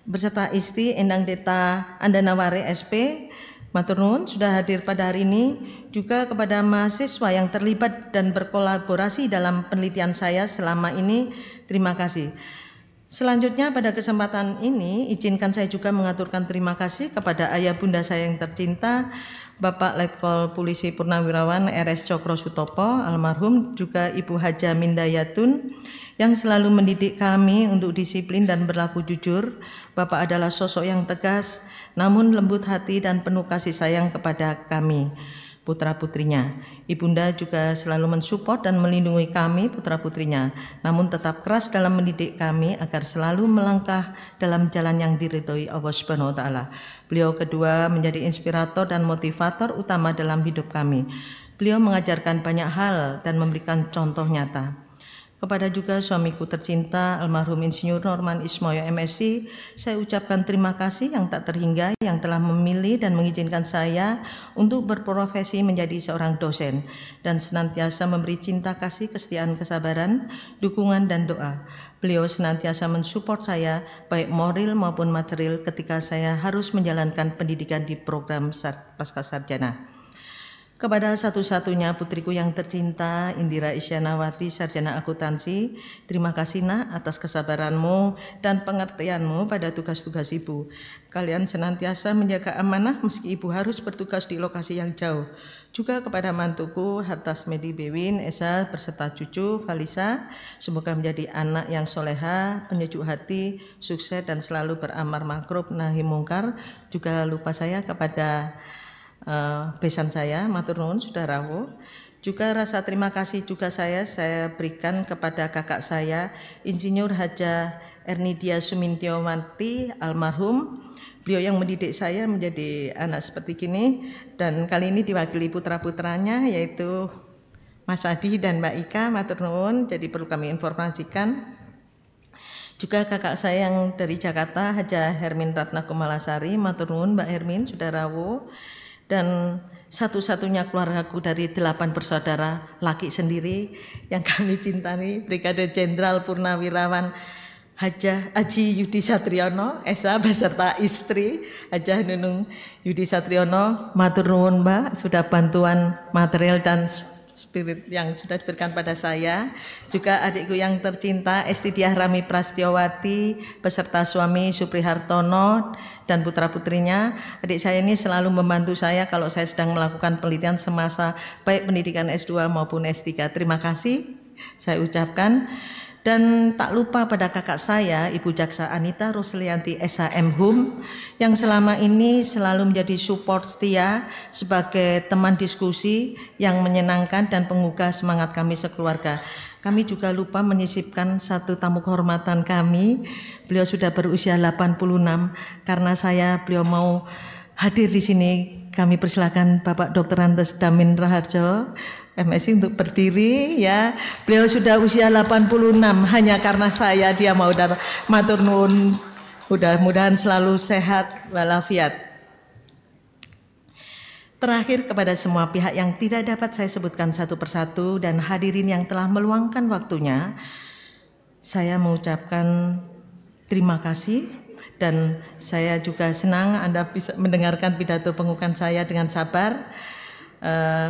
beserta istri Endang Deta Andanawari SP, matur nuwun sudah hadir pada hari ini. Juga kepada mahasiswa yang terlibat dan berkolaborasi dalam penelitian saya selama ini, terima kasih. Selanjutnya pada kesempatan ini izinkan saya juga mengaturkan terima kasih kepada ayah bunda saya yang tercinta, Bapak Letkol Polisi Purnawirawan RS Cokro Sutopo almarhum, juga Ibu Hajah Mindayatun yang selalu mendidik kami untuk disiplin dan berlaku jujur. Bapak adalah sosok yang tegas namun lembut hati dan penuh kasih sayang kepada kami, putra-putrinya. Ibunda juga selalu mensupport dan melindungi kami, putra-putrinya, namun tetap keras dalam mendidik kami agar selalu melangkah dalam jalan yang diridhoi Allah Subhanahu wa taala. Beliau kedua menjadi inspirator dan motivator utama dalam hidup kami. Beliau mengajarkan banyak hal dan memberikan contoh nyata. Kepada juga suamiku tercinta almarhum Insinyur Norman Ismoyo MSc, saya ucapkan terima kasih yang tak terhingga yang telah memilih dan mengizinkan saya untuk berprofesi menjadi seorang dosen dan senantiasa memberi cinta kasih, kesetiaan, kesabaran, dukungan dan doa. Beliau senantiasa mensupport saya baik moral maupun material ketika saya harus menjalankan pendidikan di program pasca sarjana. Kepada satu-satunya putriku yang tercinta, Indira Isyanawati, Sarjana Akuntansi, terima kasih nak atas kesabaranmu dan pengertianmu pada tugas-tugas ibu. Kalian senantiasa menjaga amanah meski ibu harus bertugas di lokasi yang jauh. Juga kepada mantuku, Hartas Medi Bewin, Esa, beserta cucu, Valisa, semoga menjadi anak yang soleha, penyejuk hati, sukses dan selalu beramar ma'ruf nahi mungkar. Juga lupa saya kepada besan saya, matur nuwun sudah rawuh. Juga rasa terima kasih juga saya berikan kepada kakak saya Insinyur Hajah Ernidia Sumintiowati almarhum. Beliau yang mendidik saya menjadi anak seperti ini dan kali ini diwakili putra-putranya yaitu Mas Adi dan Mbak Ika, matur nuwun. Jadi perlu kami informasikan. Juga kakak saya yang dari Jakarta Hajah Hermin Ratna Kumalasari, matur nuwun Mbak Hermin sudah rawuh. Dan satu-satunya keluargaku dari 8 bersaudara laki sendiri yang kami cintai, Brigade Jenderal Purnawirawan Hajah Haji Yudi Satriono Esa beserta istri Hajah Nunung Yudi Satriono, matur nuwun Mbak sudah bantuan material dan spirit yang sudah diberikan pada saya. Juga adikku yang tercinta Esti Diah Rami Prastiowati beserta suami Supri Hartono dan putra-putrinya. Adik saya ini selalu membantu saya kalau saya sedang melakukan penelitian semasa baik pendidikan S2 maupun S3. Terima kasih saya ucapkan. Dan tak lupa pada kakak saya, Ibu Jaksa Anita Ruslianti SHM Hum, yang selama ini selalu menjadi support setia sebagai teman diskusi yang menyenangkan dan penggugah semangat kami sekeluarga. Kami juga lupa menyisipkan satu tamu kehormatan kami. Beliau sudah berusia 86, karena beliau mau hadir di sini. Kami persilakan Bapak Dr. Andes Damin Raharjo, MSI, untuk berdiri ya. Beliau sudah usia 86, hanya karena dia mau datang. Matur nuwun, mudah-mudahan selalu sehat walafiat. Terakhir, kepada semua pihak yang tidak dapat saya sebutkan satu persatu dan hadirin yang telah meluangkan waktunya, saya mengucapkan terima kasih. Dan saya juga senang Anda bisa mendengarkan pidato pengukuhan saya dengan sabar.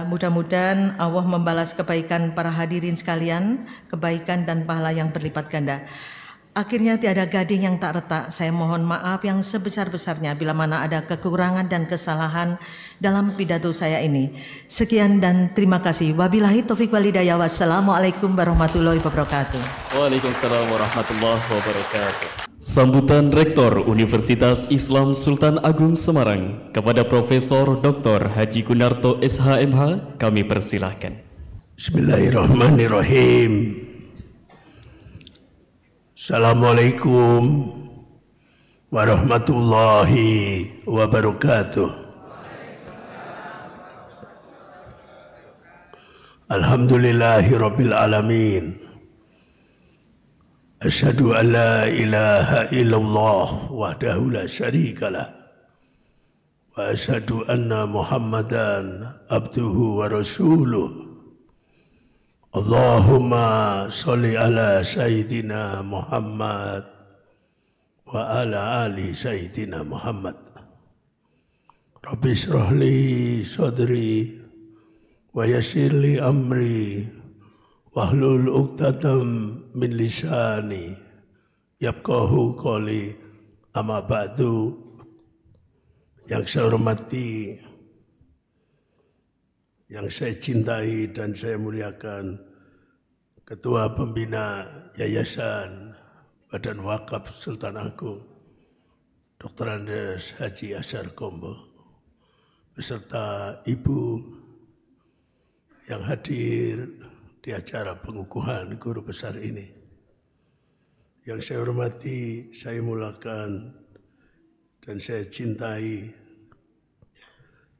Mudah-mudahan Allah membalas kebaikan para hadirin sekalian, kebaikan dan pahala yang berlipat ganda. Akhirnya tiada gading yang tak retak. Saya mohon maaf yang sebesar-besarnya bila mana ada kekurangan dan kesalahan dalam pidato saya ini. Sekian dan terima kasih. Wabillahi taufiq wal hidayah. Wassalamualaikum warahmatullahi wabarakatuh. Waalaikumsalam warahmatullahi wabarakatuh. Sambutan Rektor Universitas Islam Sultan Agung Semarang kepada Profesor Dr. Haji Gunarto SHMH kami persilahkan. Bismillahirrahmanirrahim. Assalamualaikum warahmatullahi wabarakatuh. Alhamdulillahirabbil alamin. Asyhadu an la ilaha illallah wahdahu la syarikalah wa asyhadu anna Muhammadan abduhu wa rasuluh. Allahumma sholli ala sayyidina Muhammad wa ala ali sayyidina Muhammad. Rabbi shrah li sadri wa yassir li amri wahlul 'uqdatam min lisani yafqahu qawli. Amma ba'du. Yang saya hormati, yang saya cintai dan saya muliakan, Ketua Pembina Yayasan Badan Wakaf Sultan Agung Dr. Andes Haji Ashar Kombo, beserta Ibu yang hadir di acara pengukuhan guru besar ini. Yang saya hormati, saya muliakan, dan saya cintai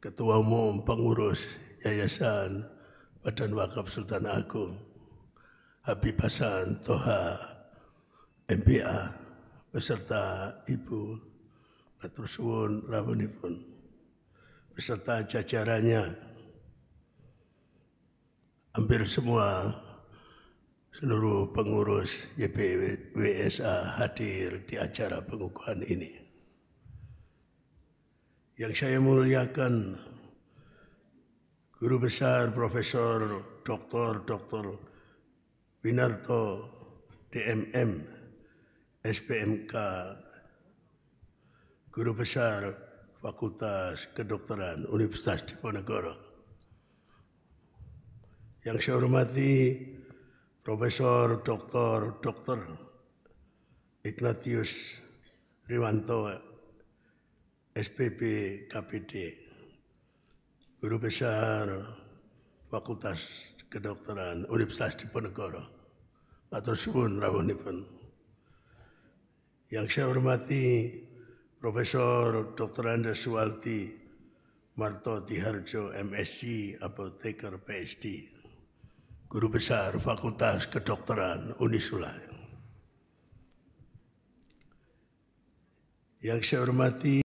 Ketua Umum Pengurus Yayasan Badan Wakaf Sultan Agung Habib Hasan Toha MPA, beserta Ibu Matur Suwun rawuhipun, beserta jajarannya. Hampir semua seluruh pengurus YPWSA hadir di acara pengukuhan ini. Yang saya muliakan, Guru Besar Profesor Dr. Winarto DMM SPMK, Guru Besar Fakultas Kedokteran Universitas Diponegoro. Yang saya hormati, Profesor Dr. Ignatius Riwanto SPP KPD, Guru Besar Fakultas Kedokteran Universitas Diponegoro. Matur suwun rawuhipun. Yang saya hormati, Profesor Dr. Andes Suwalti Marto Diharjo MSc Apoteker PhD, Guru Besar Fakultas Kedokteran Unisula. Yang saya hormati,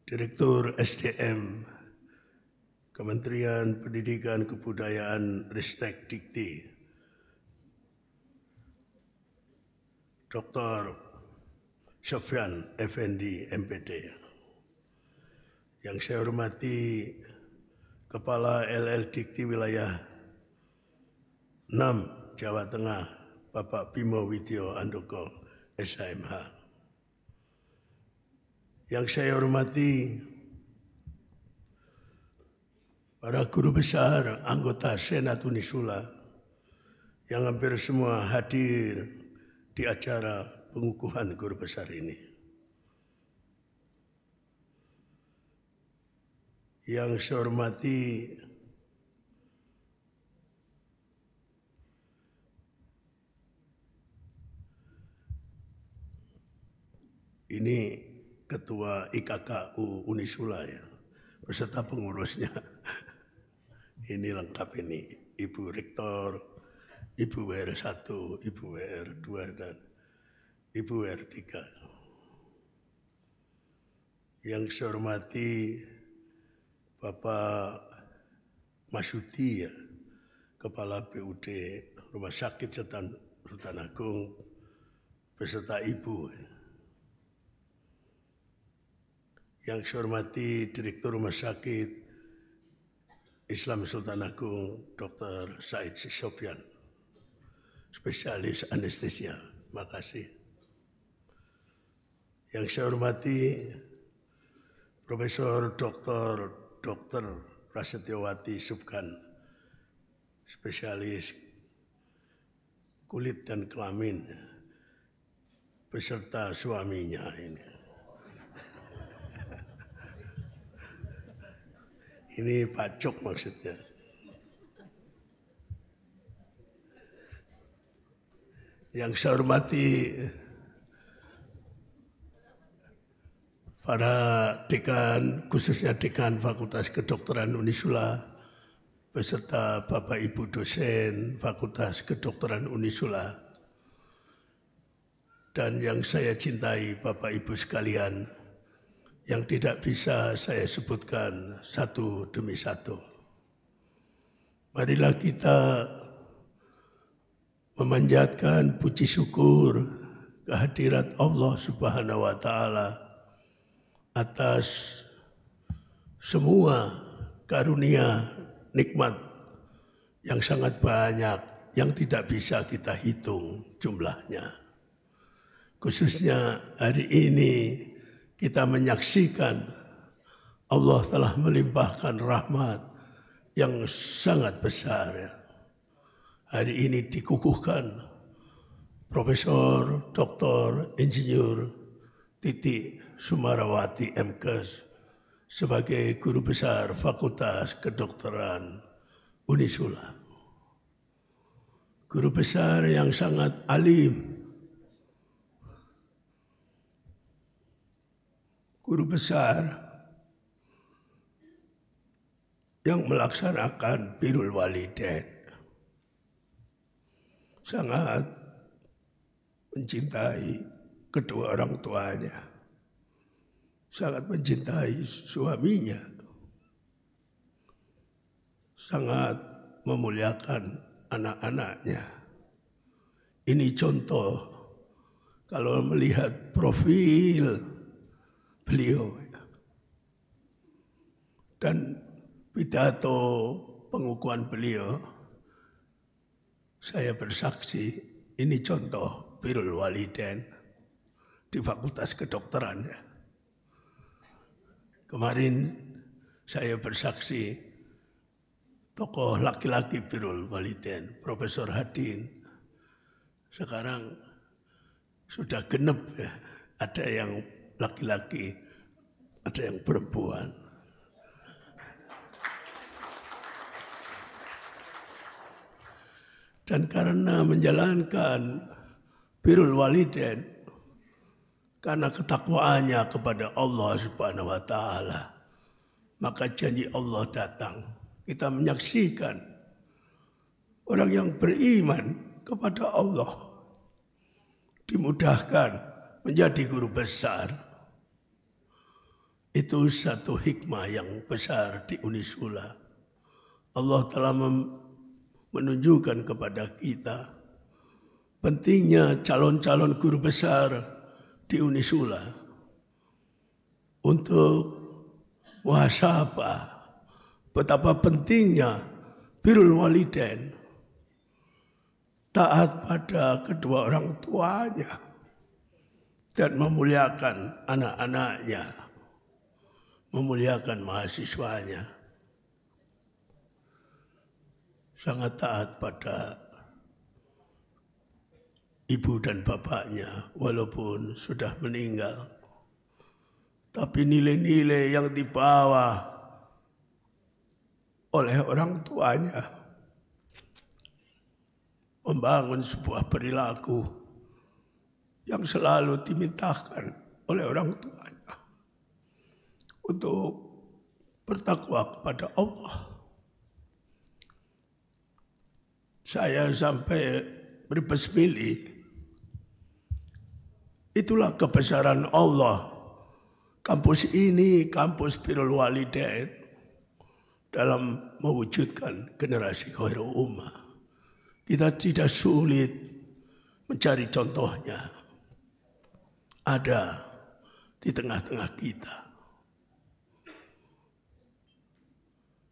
Direktur SDM Kementerian Pendidikan Kebudayaan Ristek Dikti, Dr. Sofyan Effendi MPD. Yang saya hormati, Kepala LL Dikti Wilayah 6 Jawa Tengah, Bapak Bimo Widyo Andoko SHMH. Yang saya hormati, para guru besar anggota Senat Unisula yang hampir semua hadir di acara pengukuhan guru besar ini. Yang saya hormati ini Ketua IKKU Unisula ya, beserta pengurusnya. Ini lengkap ini, Ibu Rektor, Ibu WR1, Ibu WR2, dan Ibu WR3. Yang saya hormati Bapak Masyudi ya, Kepala BUD Rumah Sakit Sultan Agung, beserta Ibu. Yang saya hormati Direktur Rumah Sakit Islam Sultan Agung, Dr. Said Sofyan, spesialis anestesia. Makasih. Yang saya hormati Profesor Dr. Prasetyowati Subkan, spesialis kulit dan kelamin, beserta suaminya ini. Ini pacok maksudnya. Yang saya hormati para dekan, khususnya dekan Fakultas Kedokteran Unisula, beserta Bapak Ibu dosen Fakultas Kedokteran Unisula, dan yang saya cintai Bapak Ibu sekalian, yang tidak bisa saya sebutkan satu demi satu. Marilah kita memanjatkan puji syukur kehadirat Allah Subhanahu wa Ta'ala atas semua karunia nikmat yang sangat banyak yang tidak bisa kita hitung jumlahnya. Khususnya hari ini kita menyaksikan Allah telah melimpahkan rahmat yang sangat besar. Hari ini dikukuhkan Profesor Dr. Insinyur Titi Sumarawati MKes sebagai Guru Besar Fakultas Kedokteran Unisula. Guru besar yang sangat alim, guru besar yang melaksanakan birrul walidain, sangat mencintai kedua orang tuanya, sangat mencintai suaminya, sangat memuliakan anak-anaknya. Ini contoh kalau melihat profil beliau dan pidato pengukuhan beliau, saya bersaksi ini contoh birrul walidain di Fakultas Kedokteran. Kemarin saya bersaksi tokoh laki-laki birrul walidain, Profesor Hadin. Sekarang sudah genep ya, ada yang laki-laki, ada yang perempuan. Dan karena menjalankan birrul walidain, karena ketakwaannya kepada Allah Subhanahu wa Ta'ala, maka janji Allah datang. Kita menyaksikan orang yang beriman kepada Allah dimudahkan menjadi guru besar. Itu satu hikmah yang besar di Unisula. Allah telah menunjukkan kepada kita pentingnya calon-calon guru besar di Unisula untuk muhasabah, betapa pentingnya birrul walidain, taat pada kedua orang tuanya, dan memuliakan anak-anaknya, memuliakan mahasiswanya, sangat taat pada ibu dan bapaknya walaupun sudah meninggal. Tapi nilai-nilai yang dibawa oleh orang tuanya membangun sebuah perilaku yang selalu dimintakan oleh orang tuanya untuk bertakwa kepada Allah. Saya sampai berbesmili, itulah kebesaran Allah. Kampus ini kampus Birrul Walidain dalam mewujudkan generasi khairul ummah. Kita tidak sulit mencari contohnya. Ada di tengah-tengah kita.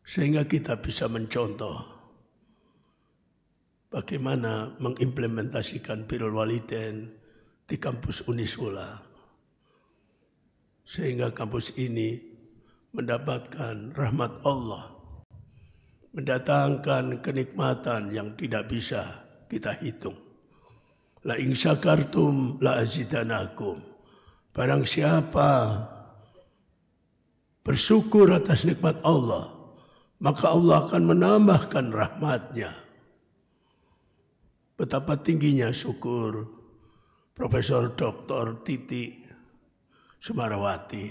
Sehingga kita bisa mencontoh bagaimana mengimplementasikan Birrul Walidain di kampus Unisula. Sehingga kampus ini mendapatkan rahmat Allah, mendatangkan kenikmatan yang tidak bisa kita hitung. La in syakartum la azidanakum. Barang siapa bersyukur atas nikmat Allah, maka Allah akan menambahkan rahmatnya. Betapa tingginya syukur Profesor Dr. Titi Sumarawati.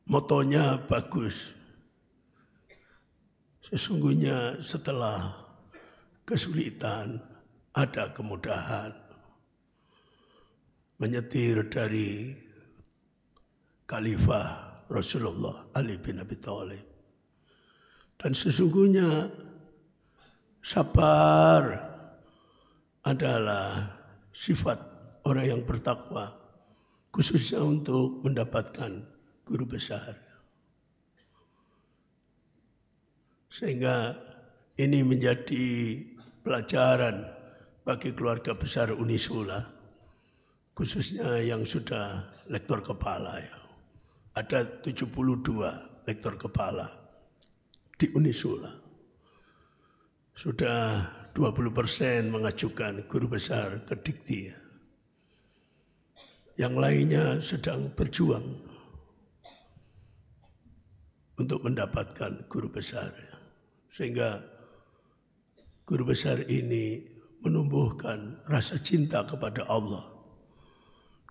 Motonya bagus. Sesungguhnya setelah kesulitan ada kemudahan. Menyetir dari Khalifah Rasulullah Ali bin Abi Thalib. Dan sesungguhnya sabar adalah sifat orang yang bertakwa, khususnya untuk mendapatkan guru besar. Sehingga ini menjadi pelajaran bagi keluarga besar Unisula, khususnya yang sudah lektor kepala. Ya. Ada 72 lektor kepala di Unisula. Sudah 20% mengajukan guru besar ke Dikti. Yang lainnya sedang berjuang untuk mendapatkan guru besar. Sehingga guru besar ini menumbuhkan rasa cinta kepada Allah.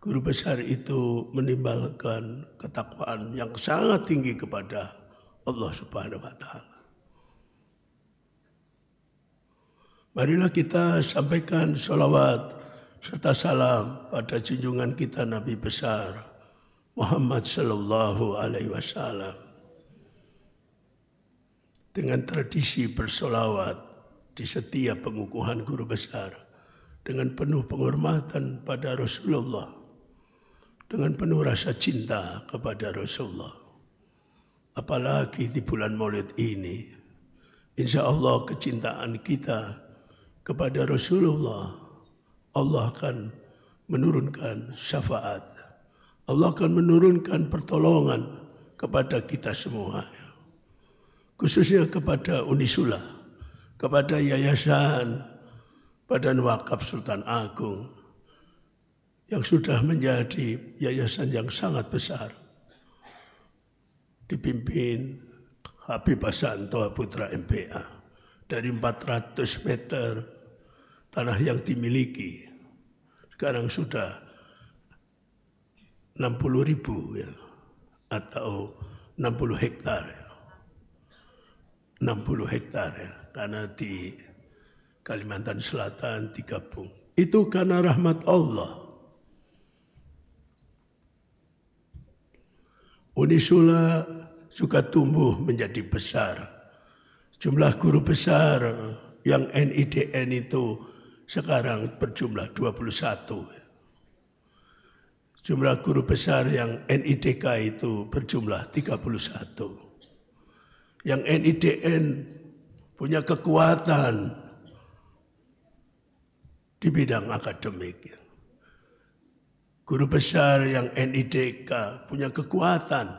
Guru besar itu menimbulkan ketakwaan yang sangat tinggi kepada Allah Subhanahu wa Ta'ala. Marilah kita sampaikan sholawat serta salam pada junjungan kita Nabi besar Muhammad Sallallahu Alaihi Wasallam. Dengan tradisi bersolawat di setiap pengukuhan guru besar, dengan penuh penghormatan pada Rasulullah, dengan penuh rasa cinta kepada Rasulullah. Apalagi di bulan Maulid ini, insya Allah kecintaan kita kepada Rasulullah, Allah akan menurunkan syafaat. Allah akan menurunkan pertolongan kepada kita semua. Khususnya kepada Unisula, kepada Yayasan Badan Wakaf Sultan Agung, yang sudah menjadi yayasan yang sangat besar. Dipimpin Habib Hasanto Putra MPA. Dari 400 meter tanah yang dimiliki, sekarang sudah 60.000 ya, atau 60 hektar. 60 hektar ya, karena di Kalimantan Selatan digabung. Itu karena rahmat Allah. Unisula juga tumbuh menjadi besar. Jumlah guru besar yang NIDN itu sekarang berjumlah 21. Jumlah guru besar yang NIDK itu berjumlah 31. Yang NIDN punya kekuatan di bidang akademik. Guru besar yang NIDK punya kekuatan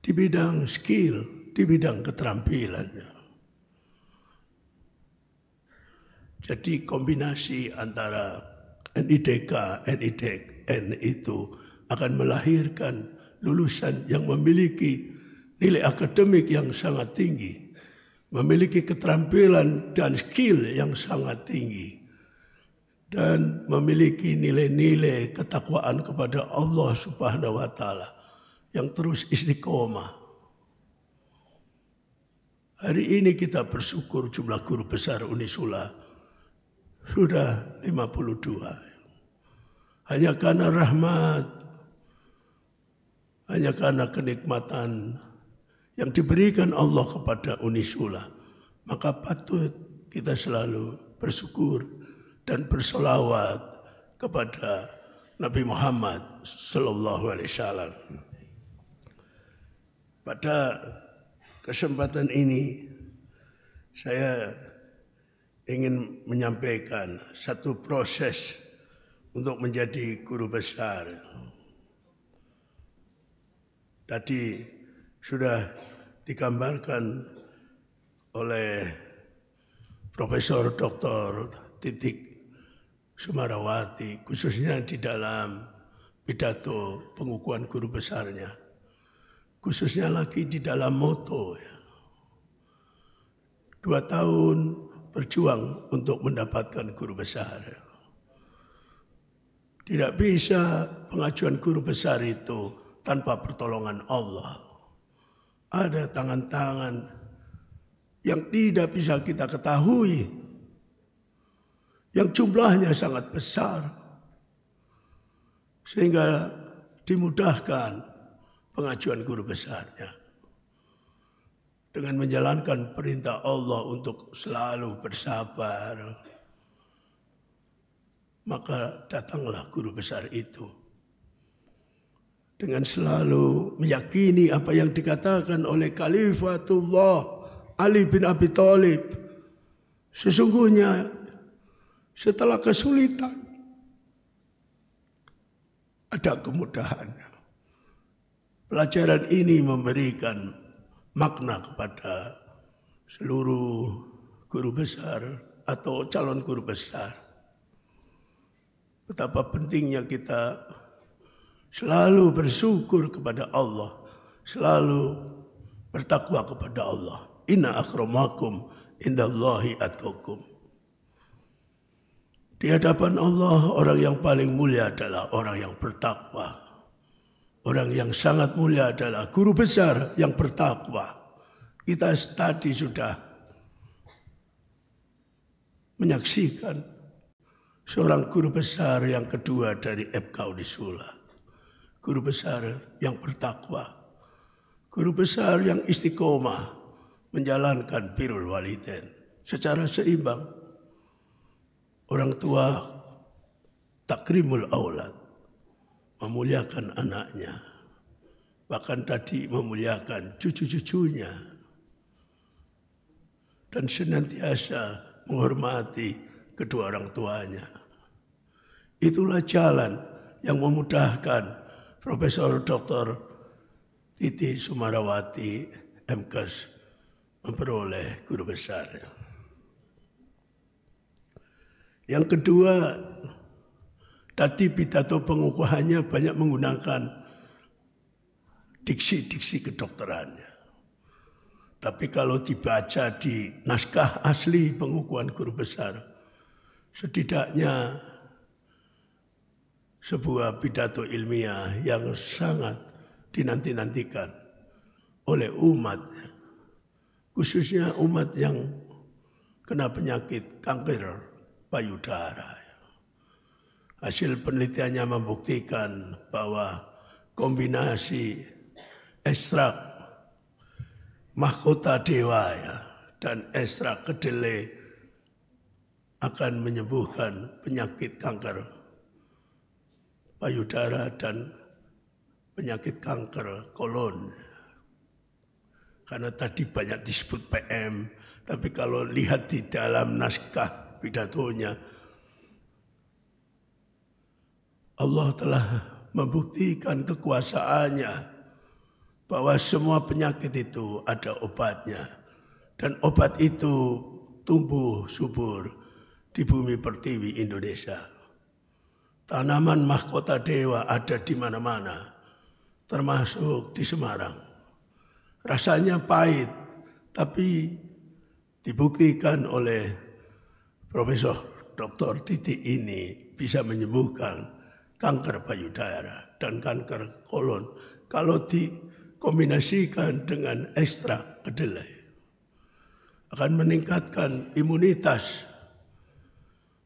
di bidang skill, di bidang keterampilan. Jadi kombinasi antara NIDK, NIDEK, N itu akan melahirkan lulusan yang memiliki nilai akademik yang sangat tinggi, memiliki keterampilan dan skill yang sangat tinggi, dan memiliki nilai-nilai ketakwaan kepada Allah Subhanahu wa Ta'ala yang terus istiqomah. Hari ini kita bersyukur jumlah guru besar Unisula sudah 52. Hanya karena rahmat, hanya karena kenikmatan yang diberikan Allah kepada Unisula, maka patut kita selalu bersyukur dan bersolawat kepada Nabi Muhammad Sallallahu Alaihi Wasallam. Pada kesempatan ini saya ingin menyampaikan satu proses untuk menjadi guru besar. Tadi sudah digambarkan oleh Profesor Dr. Titik Sumarawati, khususnya di dalam pidato pengukuhan guru besarnya, khususnya lagi di dalam moto, 2 tahun berjuang untuk mendapatkan guru besar. Tidak bisa pengajuan guru besar itu tanpa pertolongan Allah. Ada tangan-tangan yang tidak bisa kita ketahui, yang jumlahnya sangat besar, sehingga dimudahkan pengajuan guru besarnya. Dengan menjalankan perintah Allah untuk selalu bersabar, maka datanglah guru besar itu. Dengan selalu meyakini apa yang dikatakan oleh Khalifatullah Ali bin Abi Thalib, sesungguhnya setelah kesulitan ada kemudahan. Pelajaran ini memberikan makna kepada seluruh guru besar atau calon guru besar. Betapa pentingnya kita selalu bersyukur kepada Allah, selalu bertakwa kepada Allah. Inna akramakum indallahi atqakum. Di hadapan Allah, orang yang paling mulia adalah orang yang bertakwa. Orang yang sangat mulia adalah guru besar yang bertakwa. Kita tadi sudah menyaksikan seorang guru besar yang kedua dari FK Unisula. Guru besar yang bertakwa. Guru besar yang istiqomah menjalankan birrul walidain secara seimbang. Orang tua takrimul aulad, memuliakan anaknya, bahkan tadi memuliakan cucu-cucunya, dan senantiasa menghormati kedua orang tuanya. Itulah jalan yang memudahkan Profesor Dr. Titik Sumarawati MKes memperoleh guru besar. Yang kedua, tadi pidato pengukuhannya banyak menggunakan diksi-diksi kedokterannya. Tapi kalau dibaca di naskah asli pengukuhan guru besar, setidaknya sebuah pidato ilmiah yang sangat dinanti-nantikan oleh umat, khususnya umat yang kena penyakit kanker payudara. Hasil penelitiannya membuktikan bahwa kombinasi ekstrak mahkota dewa dan ekstrak kedelai akan menyembuhkan penyakit kanker payudara dan penyakit kanker kolon. Karena tadi banyak disebut PM, tapi kalau lihat di dalam naskah pidatonya, Allah telah membuktikan kekuasaannya bahwa semua penyakit itu ada obatnya. Dan obat itu tumbuh subur di bumi pertiwi Indonesia. Tanaman mahkota dewa ada di mana-mana, termasuk di Semarang. Rasanya pahit, tapi dibuktikan oleh Profesor Dr. Titi ini bisa menyembuhkan kanker payudara dan kanker kolon kalau dikombinasikan dengan ekstrak kedelai. Akan meningkatkan imunitas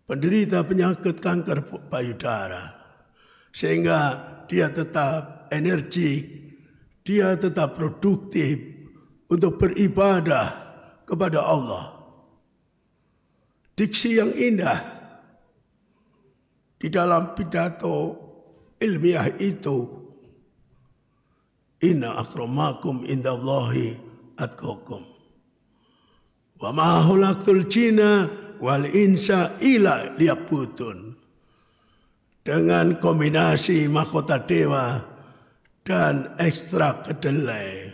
penderita penyakit kanker payudara sehingga dia tetap energik, dia tetap produktif untuk beribadah kepada Allah. Diksi yang indah di dalam pidato ilmiah itu, inna akramakum indallahi atqakum wa ma khalaqtul jinna wal insa illa liya'budun. Dengan kombinasi mahkota dewa dan ekstrak kedelai,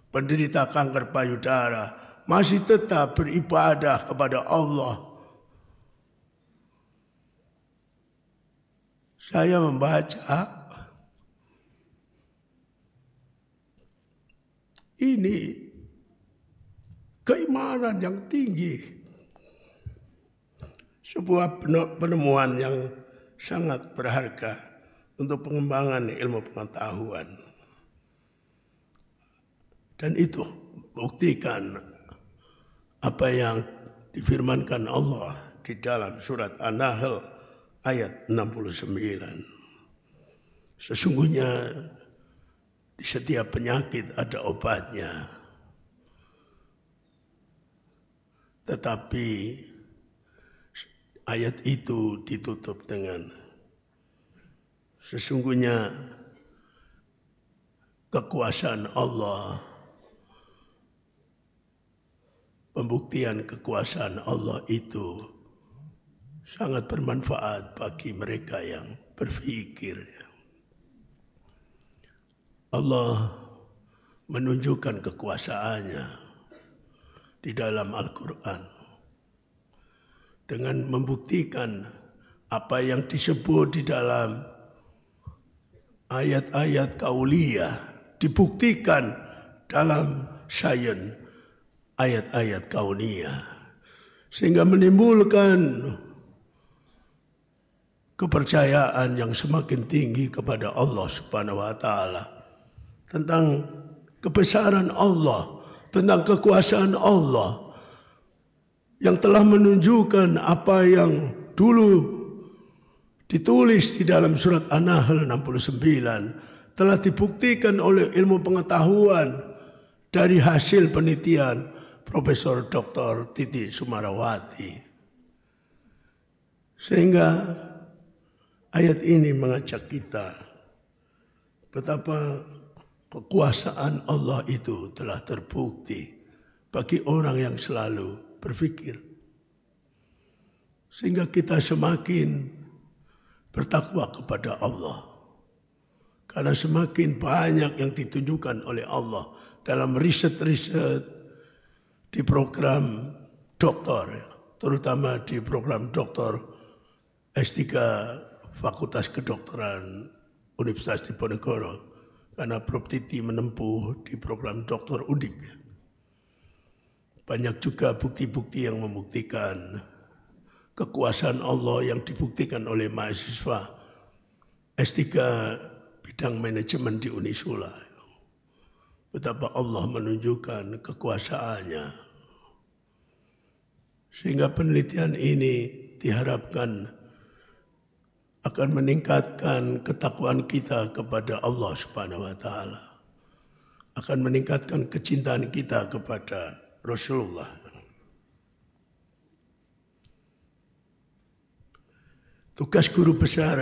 penderita kanker payudara masih tetap beribadah kepada Allah. Saya membaca ini keimanan yang tinggi, sebuah penemuan yang sangat berharga untuk pengembangan ilmu pengetahuan. Dan itu buktikan apa yang difirmankan Allah di dalam surat An-Nahl ayat 69. Sesungguhnya di setiap penyakit ada obatnya. Tetapi ayat itu ditutup dengan sesungguhnya kekuasaan Allah, pembuktian kekuasaan Allah itu sangat bermanfaat bagi mereka yang berpikir. Allah menunjukkan kekuasaannya di dalam Al-Quran dengan membuktikan apa yang disebut di dalam ayat-ayat kauliyah dibuktikan dalam sains ayat-ayat kauniyah, sehingga menimbulkan kepercayaan yang semakin tinggi kepada Allah Subhanahu wa taala tentang kebesaran Allah, tentang kekuasaan Allah yang telah menunjukkan apa yang dulu ditulis di dalam surat An-Nahl 69 telah dibuktikan oleh ilmu pengetahuan dari hasil penelitian Profesor Dr. Titi Sumarawati. Sehingga ayat ini mengajak kita betapa kekuasaan Allah itu telah terbukti bagi orang yang selalu berpikir. Sehingga kita semakin bertakwa kepada Allah. Karena semakin banyak yang ditunjukkan oleh Allah dalam riset-riset di program doktor, terutama di program doktor S3 Fakultas Kedokteran Universitas Diponegoro, karena Prof. Titi menempuh di program doktor Undip. Banyak juga bukti-bukti yang membuktikan kekuasaan Allah yang dibuktikan oleh mahasiswa S3 bidang manajemen di Unisula. Betapa Allah menunjukkan kekuasaannya. Sehingga penelitian ini diharapkan akan meningkatkan ketakwaan kita kepada Allah Subhanahu wa taala. Akan meningkatkan kecintaan kita kepada Rasulullah. Tugas guru besar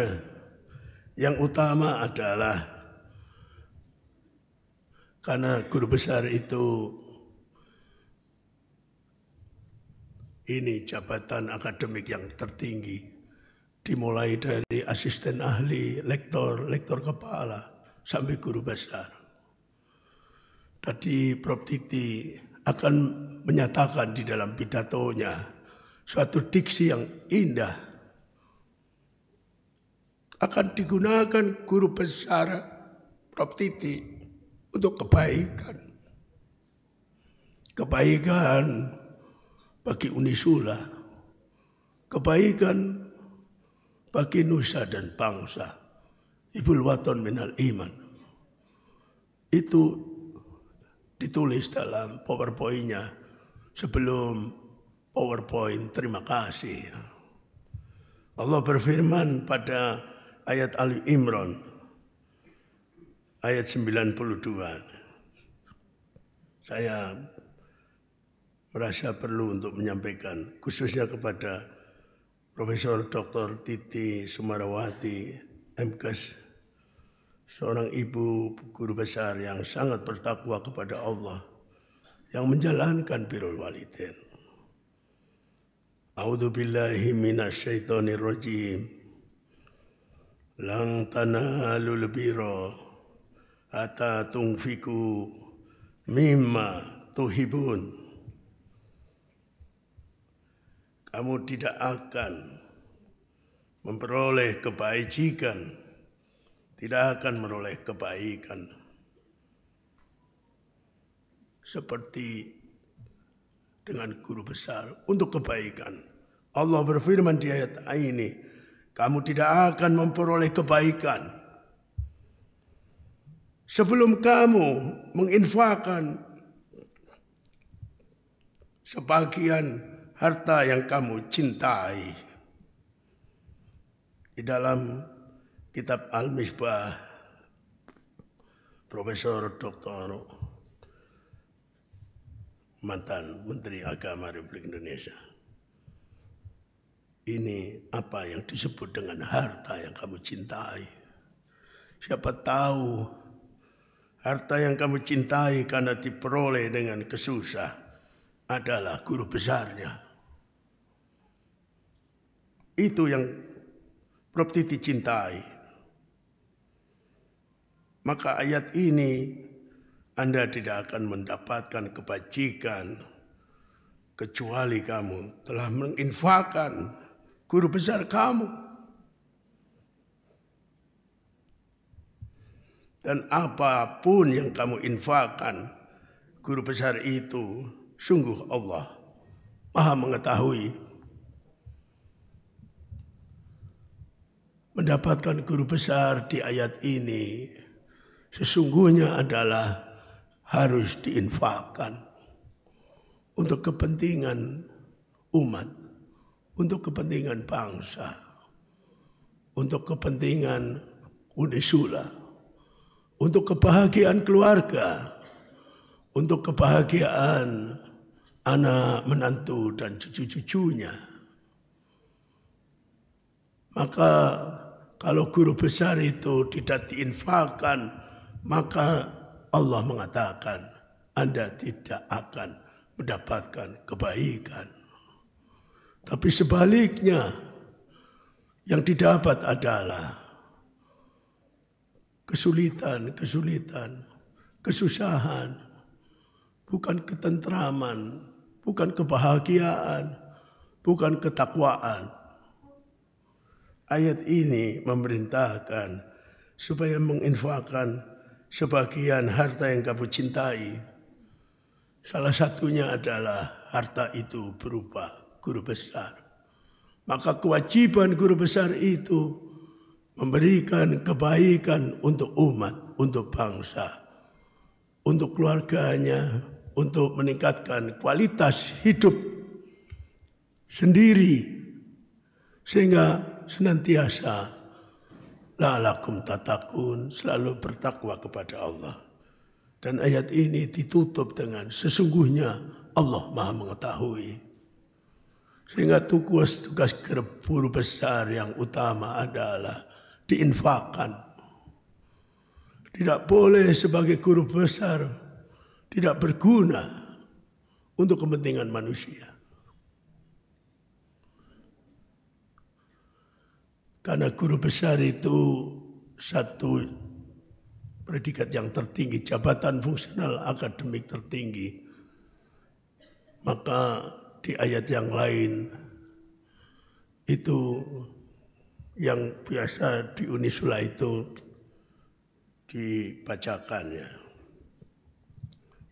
yang utama adalah, karena guru besar itu ini jabatan akademik yang tertinggi, dimulai dari asisten ahli, lektor kepala, sampai guru besar. Tadi Prof. Titi akan menyatakan di dalam pidatonya suatu diksi yang indah akan digunakan guru besar Prof. Titi untuk kebaikan. Kebaikan bagi Unisula, kebaikan bagi nusa dan bangsa, ibul waton minal iman. Itu ditulis dalam PowerPoint-nya sebelum PowerPoint terima kasih. Allah berfirman pada ayat Ali Imran ayat 92. Saya merasa perlu untuk menyampaikan khususnya kepada Profesor Dr. Titi Sumarawati MKes, seorang ibu guru besar yang sangat bertakwa kepada Allah, yang menjalankan birrul walidain. A'udzu billahi minasyaitonir rajim. Lan tanalul birra hatta tunfiqu mimma tuhibun. Kamu tidak akan memperoleh kebaikan, tidak akan meroleh kebaikan seperti dengan guru besar untuk kebaikan. Allah berfirman di ayat ini, kamu tidak akan memperoleh kebaikan sebelum kamu menginfakkan sebagian harta yang kamu cintai. Di dalam kitab Al-Misbah, Profesor Dr. mantan Menteri Agama Republik Indonesia. Ini apa yang disebut dengan harta yang kamu cintai. Siapa tahu harta yang kamu cintai karena diperoleh dengan kesusah adalah guru besarnya. Itu yang Prof. Titi cintai. Maka ayat ini Anda tidak akan mendapatkan kebajikan kecuali kamu telah menginfakkan guru besar kamu. Dan apapun yang kamu infakkan guru besar itu, sungguh Allah Maha mengetahui. Mendapatkan guru besar di ayat ini sesungguhnya adalah harus diinfakkan untuk kepentingan umat, untuk kepentingan bangsa, untuk kepentingan Unisula, untuk kebahagiaan keluarga, untuk kebahagiaan anak, menantu, dan cucu-cucunya. Maka kalau guru besar itu tidak diinfakkan, maka Allah mengatakan Anda tidak akan mendapatkan kebaikan. Tapi sebaliknya, yang didapat adalah kesulitan, kesusahan, bukan ketentraman, bukan kebahagiaan, bukan ketakwaan. Ayat ini memerintahkan supaya menginfakkan sebagian harta yang kamu cintai. Salah satunya adalah harta itu berupa guru besar. Maka kewajiban guru besar itu memberikan kebaikan untuk umat, untuk bangsa, untuk keluarganya, untuk meningkatkan kualitas hidup sendiri, sehingga senantiasa la'alakum tatakun, selalu bertakwa kepada Allah. Dan ayat ini ditutup dengan sesungguhnya Allah Maha mengetahui. Sehingga tugas guru besar yang utama adalah diinfakkan. Tidak boleh sebagai guru besar tidak berguna untuk kepentingan manusia. Karena guru besar itu satu predikat yang tertinggi, jabatan fungsional akademik tertinggi. Maka di ayat yang lain itu yang biasa di Unisula itu dibacakan ya,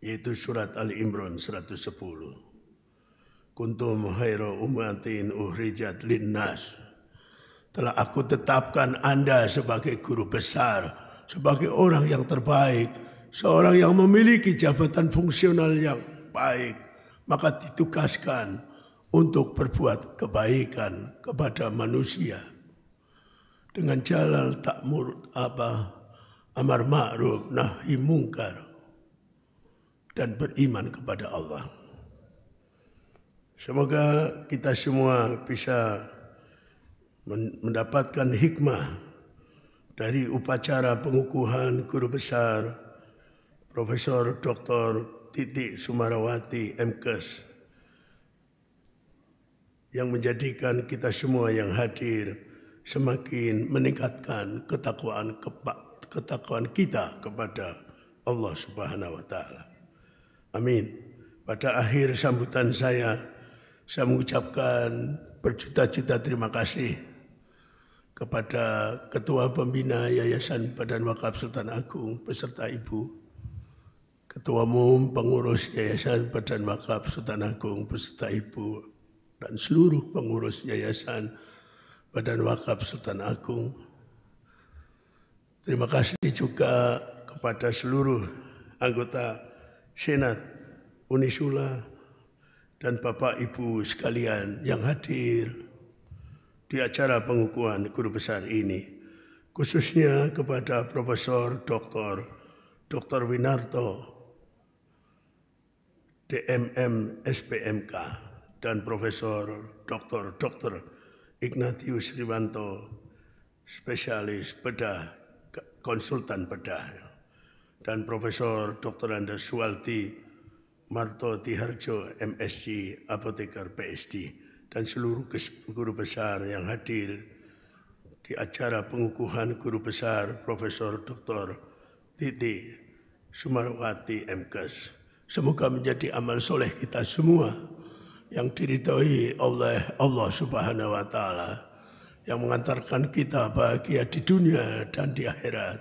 yaitu surat Ali Imran 110. Kuntum khairu ummatin ukhrijat linnas. Telah aku tetapkan Anda sebagai guru besar, sebagai orang yang terbaik, seorang yang memiliki jabatan fungsional yang baik, maka ditugaskan untuk berbuat kebaikan kepada manusia dengan jalan amar ma'ruf nahi mungkar dan beriman kepada Allah. Semoga kita semua bisa mendapatkan hikmah dari upacara pengukuhan guru besar Profesor Dr. Titi Sumarawati MKes yang menjadikan kita semua yang hadir semakin meningkatkan ketakwaan kita kepada Allah Subhanahu wa taala. Amin. Pada akhir sambutan saya mengucapkan berjuta-juta terima kasih kepada Ketua Pembina Yayasan Badan Wakaf Sultan Agung beserta Ibu, Ketua Umum Pengurus Yayasan Badan Wakaf Sultan Agung beserta Ibu, dan seluruh pengurus Yayasan Badan Wakaf Sultan Agung. Terima kasih juga kepada seluruh anggota Senat Unisula dan Bapak Ibu sekalian yang hadir di acara pengukuhan guru besar ini, khususnya kepada Profesor Dr. Winarto, DMM SPMK, dan Profesor Dr. Ignatius Riwanto, spesialis bedah, konsultan bedah, dan Profesor Dr. Andes Suwalti Marto Tiharjo, MSc, apoteker PSD, dan seluruh guru besar yang hadir di acara pengukuhan guru besar Profesor Dr. Titi Sumarawati MKes. Semoga menjadi amal soleh kita semua yang diridhoi oleh Allah Subhanahu wa taala, yang mengantarkan kita bahagia di dunia dan di akhirat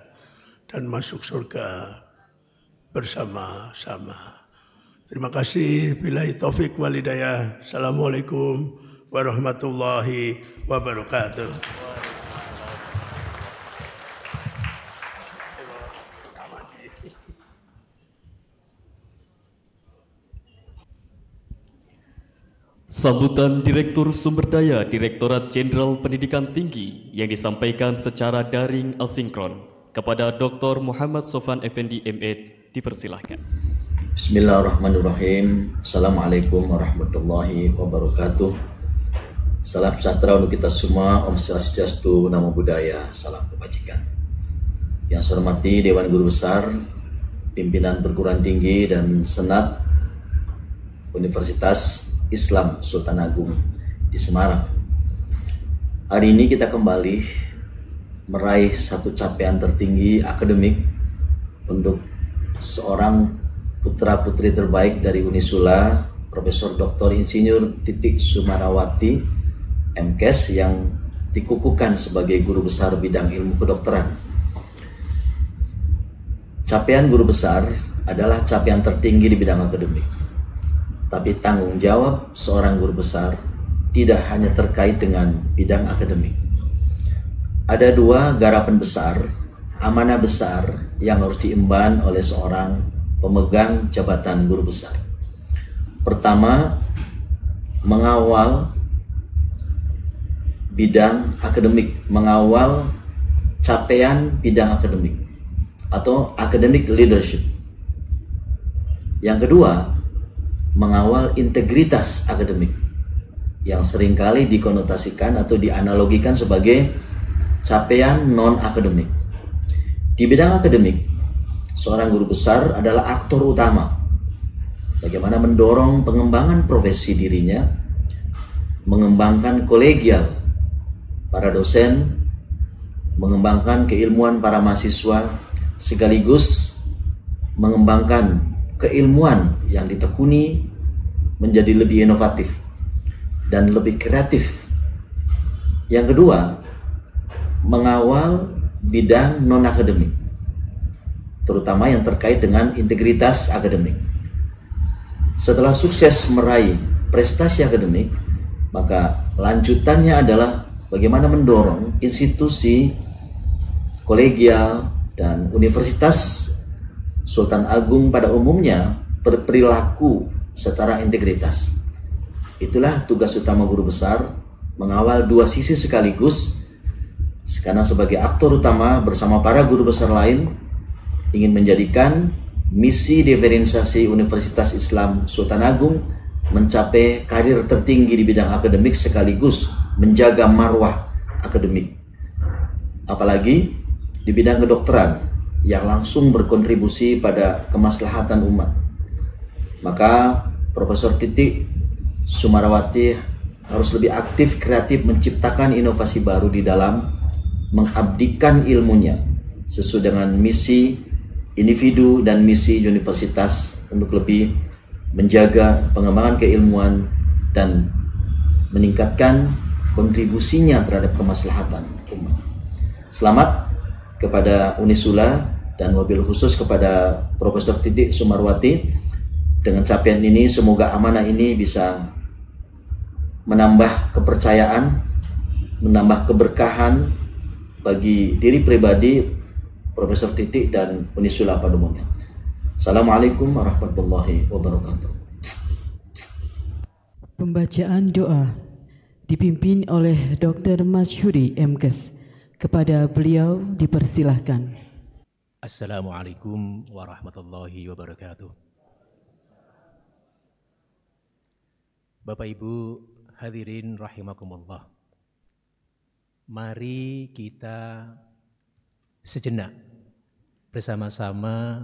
dan masuk surga bersama-sama. Terima kasih. Billahi taufik wal hidayah. Assalamualaikum warahmatullahi wabarakatuh. Sambutan Direktur Sumber Daya Direktorat Jenderal Pendidikan Tinggi yang disampaikan secara daring asinkron kepada Dr. Muhammad Sofan Effendi MA dipersilahkan. Bismillahirrahmanirrahim. Assalamualaikum warahmatullahi wabarakatuh. Salam sejahtera untuk kita semua. Om Swastiastu, Namo Buddhaya, salam kebajikan. Yang saya hormati Dewan Guru Besar, pimpinan perguruan tinggi dan senat Universitas Islam Sultan Agung di Semarang. Hari ini kita kembali meraih satu capaian tertinggi akademik untuk seorang putra-putri terbaik dari Unisula, Profesor Dr. Insinyur Titi Sumarawati MKes, yang dikukuhkan sebagai guru besar bidang ilmu kedokteran. Capaian guru besar adalah capaian tertinggi di bidang akademik. Tapi tanggung jawab seorang guru besar tidak hanya terkait dengan bidang akademik. Ada dua garapan besar, amanah besar yang harus diemban oleh seorang pemegang jabatan guru besar. Pertama, mengawal bidang akademik, mengawal capaian bidang akademik atau academic leadership. Yang kedua, mengawal integritas akademik yang seringkali dikonotasikan atau dianalogikan sebagai capaian non-akademik. Di bidang akademik, seorang guru besar adalah aktor utama. Bagaimana mendorong pengembangan profesi dirinya, mengembangkan kolegial para dosen, mengembangkan keilmuan para mahasiswa, sekaligus mengembangkan keilmuan yang ditekuni menjadi lebih inovatif dan lebih kreatif Yang kedua, mengawal bidang non-akademik, terutama yang terkait dengan integritas akademik. Setelah sukses meraih prestasi akademik, maka lanjutannya adalah bagaimana mendorong institusi kolegial dan Universitas Sultan Agung pada umumnya berperilaku secara integritas. Itulah tugas utama guru besar, mengawal dua sisi sekaligus, karena sebagai aktor utama bersama para guru besar lain ingin menjadikan misi diferensiasi Universitas Islam Sultan Agung mencapai karir tertinggi di bidang akademik sekaligus menjaga marwah akademik. Apalagi di bidang kedokteran yang langsung berkontribusi pada kemaslahatan umat. Maka Profesor Titi Sumarawati harus lebih aktif, kreatif menciptakan inovasi baru di dalam mengabdikan ilmunya sesuai dengan misi individu dan misi universitas untuk lebih menjaga pengembangan keilmuan dan meningkatkan kontribusinya terhadap kemaslahatan umat. Selamat kepada Unisula dan wabil khusus kepada Profesor Titi Sumarwati. Dengan capaian ini semoga amanah ini bisa menambah kepercayaan, menambah keberkahan bagi diri pribadi Profesor Titi dan Unisula pada umumnya. Assalamualaikum warahmatullahi wabarakatuh. Pembacaan doa dipimpin oleh Dr. Masyhuri MKes. Kepada beliau dipersilahkan. Assalamualaikum warahmatullahi wabarakatuh. Bapak Ibu hadirin rahimakumullah. Mari kita sejenak bersama-sama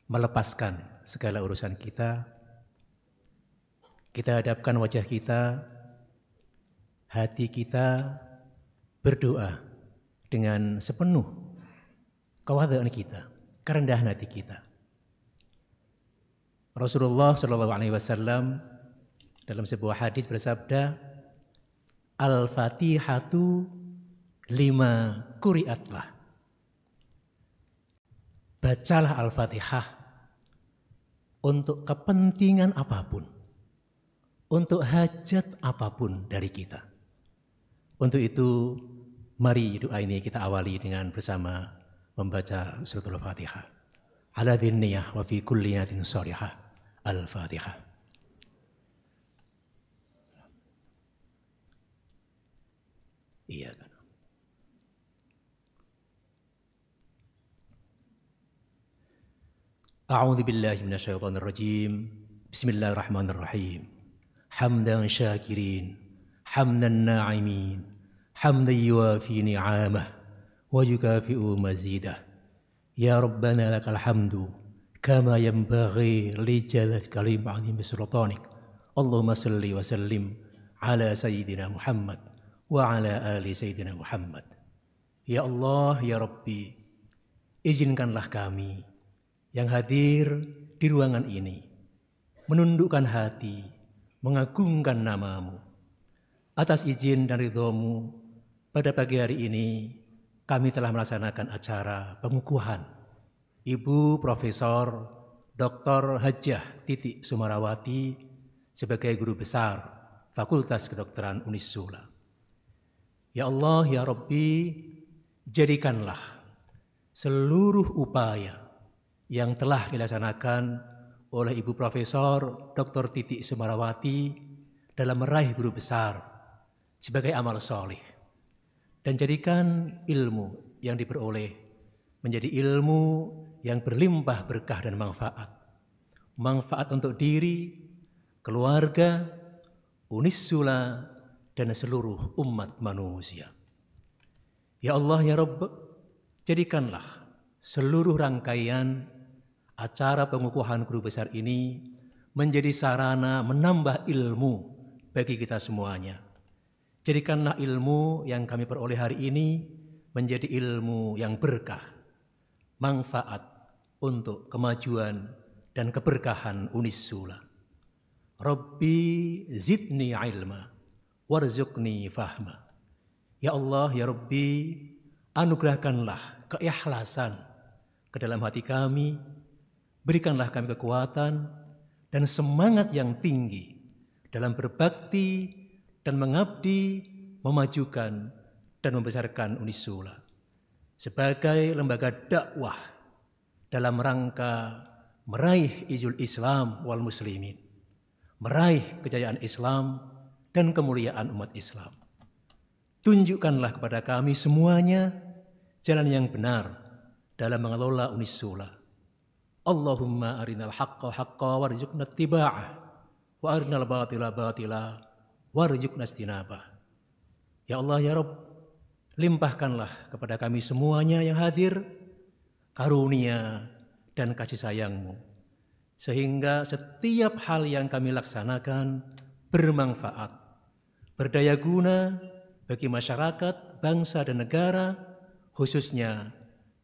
melepaskan segala urusan kita. Kita hadapkan wajah kita, hati kita, berdoa dengan sepenuh kewadaan kita, kerendahan hati kita. Rasulullah SAW dalam sebuah hadis bersabda, Al-Fatihatu lima quri'atlah. Bacalah Al-Fatihah untuk kepentingan apapun, untuk hajat apapun dari kita. Untuk itu, mari doa ini kita awali dengan bersama membaca suratul Fatihah. Ala dhinniyah wa fi kulli niyatin shalihah. Al-Fatihah. Iya kan. A'udzu billahi minasyaitonir rajim. Bismillahirrahmanirrahim. Hamdan syakirin, hamdan na'imin, hamdan yuwafi ni'amah wa yukafi'u mazidah. Ya Rabbana lakal hamdu kama yanbaghi li jalali kalimati sultanik. Allahumma salli wa sallim ala sayyidina Muhammad wa ala ali sayyidina Muhammad. Ya Allah, ya Rabbi, izinkanlah kami yang hadir di ruangan ini menundukkan hati, mengagungkan namamu. Atas izin dan ridhomu, pada pagi hari ini kami telah melaksanakan acara pengukuhan Ibu Profesor Dr. Hajah Titi Sumarawati sebagai guru besar Fakultas Kedokteran Unisula. Ya Allah, ya Rabbi, jadikanlah seluruh upaya yang telah dilaksanakan oleh Ibu Profesor Dr. Titi Sumarawati dalam meraih guru besar sebagai amal soleh, dan jadikan ilmu yang diperoleh menjadi ilmu yang berlimpah berkah dan manfaat. Manfaat untuk diri, keluarga, Unisula, dan seluruh umat manusia. Ya Allah, ya Rabb, jadikanlah seluruh rangkaian acara pengukuhan guru besar ini menjadi sarana menambah ilmu bagi kita semuanya. Jadikanlah ilmu yang kami peroleh hari ini menjadi ilmu yang berkah, manfaat untuk kemajuan dan keberkahan Unisula. Rabbi zidni ilma warzuqni fahma Ya Allah, ya Rabbi, anugerahkanlah keikhlasan ke dalam hati kami, berikanlah kami kekuatan dan semangat yang tinggi dalam berbakti dan mengabdi, memajukan dan membesarkan Unisula sebagai lembaga dakwah dalam rangka meraih izul Islam wal muslimin, meraih kejayaan Islam dan kemuliaan umat Islam. Tunjukkanlah kepada kami semuanya jalan yang benar dalam mengelola Unisula. Allahumma arinal haqqa haqqa warzuqna ittiba'ah wa arinal batila batila warzuqna istinabah. Ya Allah, ya Rabb, limpahkanlah kepada kami semuanya yang hadir karunia dan kasih sayang-Mu, sehingga setiap hal yang kami laksanakan bermanfaat, berdaya guna bagi masyarakat, bangsa dan negara, khususnya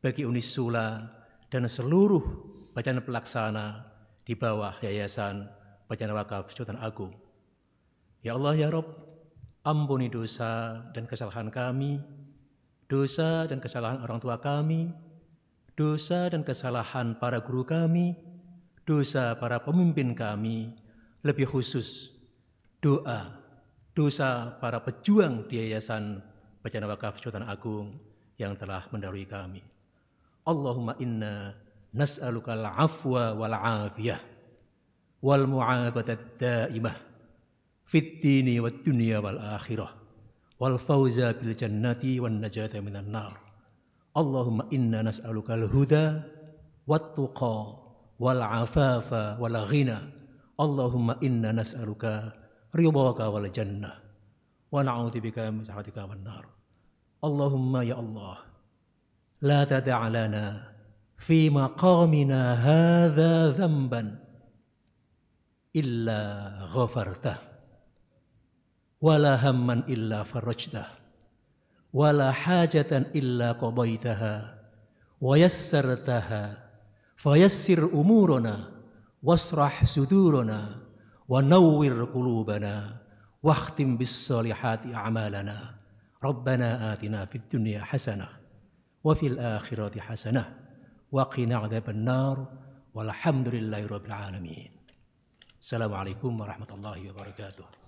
bagi Unisula dan seluruh badan pelaksana di bawah Yayasan Bacaan Wakaf Sultan Agung. Ya Allah, ya Rabb, ampuni dosa dan kesalahan kami, dosa dan kesalahan orang tua kami, dosa dan kesalahan para guru kami, dosa para pemimpin kami, lebih khusus dosa para pejuang di Yayasan Bacaan Wakaf Sultan Agung yang telah mendahului kami. Allahumma inna nas'aluka al-afwa wal-afiyah wal mu'afatat daimah fid dini wad dunya wal akhirah wal fawza bil jannati wan najata minan nar. Allahumma inna nas'aluka al-huda wat tuqa wal afafa wal ghina. Allahumma inna nas'aluka ridhaka wal jannah wa na'udzubika min sakhatika wan nar. Allahumma ya Allah, la tada' lana fi maqamina hadza dhanban illa ghafartah wala hamman illa farajtah wala hajatan illa qadaitaha wa yassartaha fayassir umurana wasrah sudurana wa nawwir qulubana wakhtim bis solihati a'malana. Rabbana atina fid dunya hasanah wa fil akhirati hasanah wa qina adzabannar walhamdulillahi rabbil alamin. Assalamualaikum warahmatullahi wabarakatuh.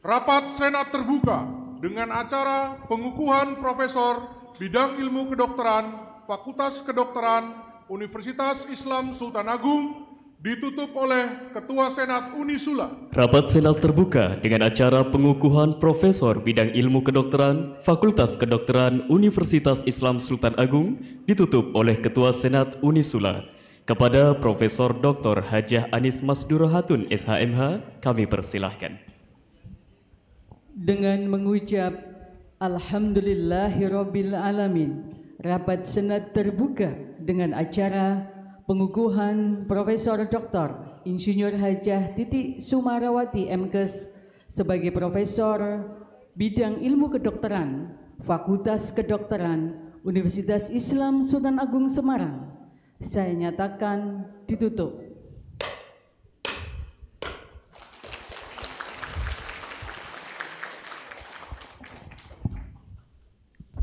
Rapat Senat terbuka dengan acara pengukuhan Profesor Bidang Ilmu Kedokteran Fakultas Kedokteran Universitas Islam Sultan Agung ditutup oleh Ketua Senat Unisula. Rapat Senat terbuka dengan acara pengukuhan Profesor Bidang Ilmu Kedokteran Fakultas Kedokteran Universitas Islam Sultan Agung ditutup oleh Ketua Senat Unisula. Kepada Profesor Dr. Hajah Anis Masduro Hatun SHMH, kami persilahkan. Dengan mengucap Alhamdulillahirabbil alamin, rapat Senat terbuka dengan acara pengukuhan Profesor Dr. Insinyur Hajah Titi Sumarawati MKes sebagai Profesor Bidang Ilmu Kedokteran Fakultas Kedokteran Universitas Islam Sultan Agung Semarang. Saya nyatakan ditutup.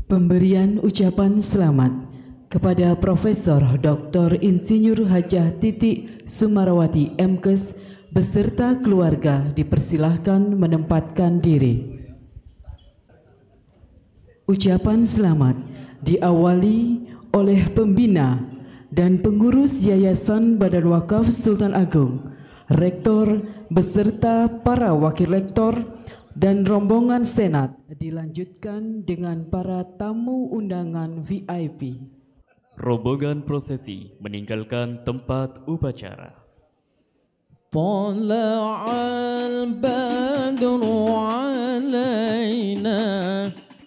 Pemberian ucapan selamat kepada Profesor Dr. Insinyur Hajah Titi Sumarawati MKes beserta keluarga dipersilahkan menempatkan diri. Ucapan selamat diawali oleh pembina dan pengurus Yayasan Badan Wakaf Sultan Agung, Rektor beserta para wakil rektor dan rombongan Senat, dilanjutkan dengan para tamu undangan VIP. Rombongan prosesi meninggalkan tempat upacara. Tala'al badru alaina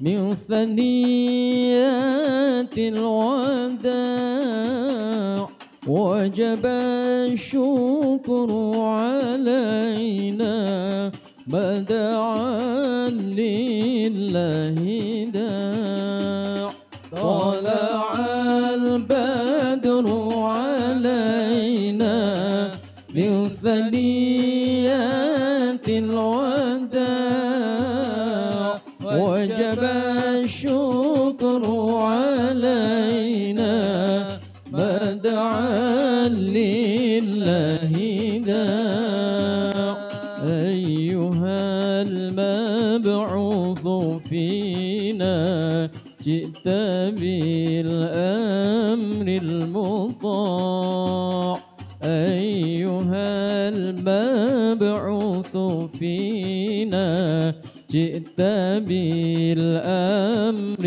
min thaniyatil wada' وجب الشكر علينا ما دعا لله داع طلع البدر علينا من ثنيات الوداع وجب الشكر علينا ما دعا لله داع أيها المبعوث فينا جئت بالأمر المطاع أيها المبعوث فينا جئت بالأمر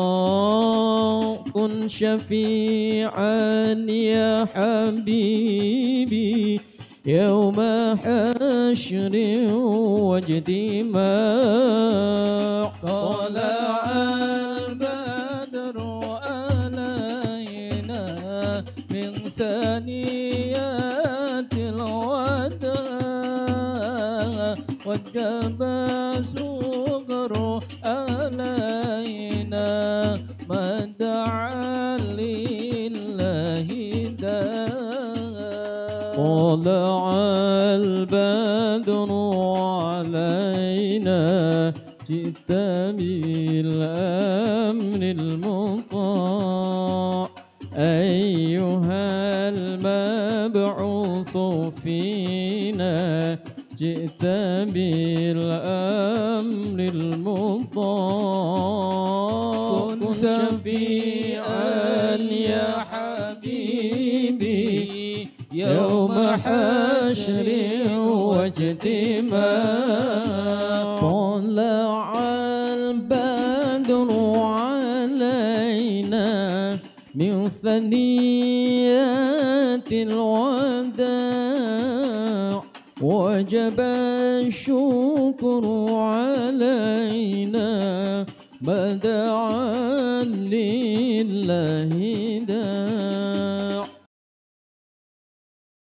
المطاع كن شفيعا يا حبيبي يوم حشر واجتماع طلع البدر علينا من ثنيات الوداع وجب الشكر علينا ما دعا لله داع طلع البدر علينا جئت بالأمر المطاع أيها المبعوث فينا جئت بالأمر المطاع كن شفيعا يا حبيبي يوم حشر واجتماع طلع البدر علينا من ثنيات الوداع وجب الشكر علينا ما دعا لله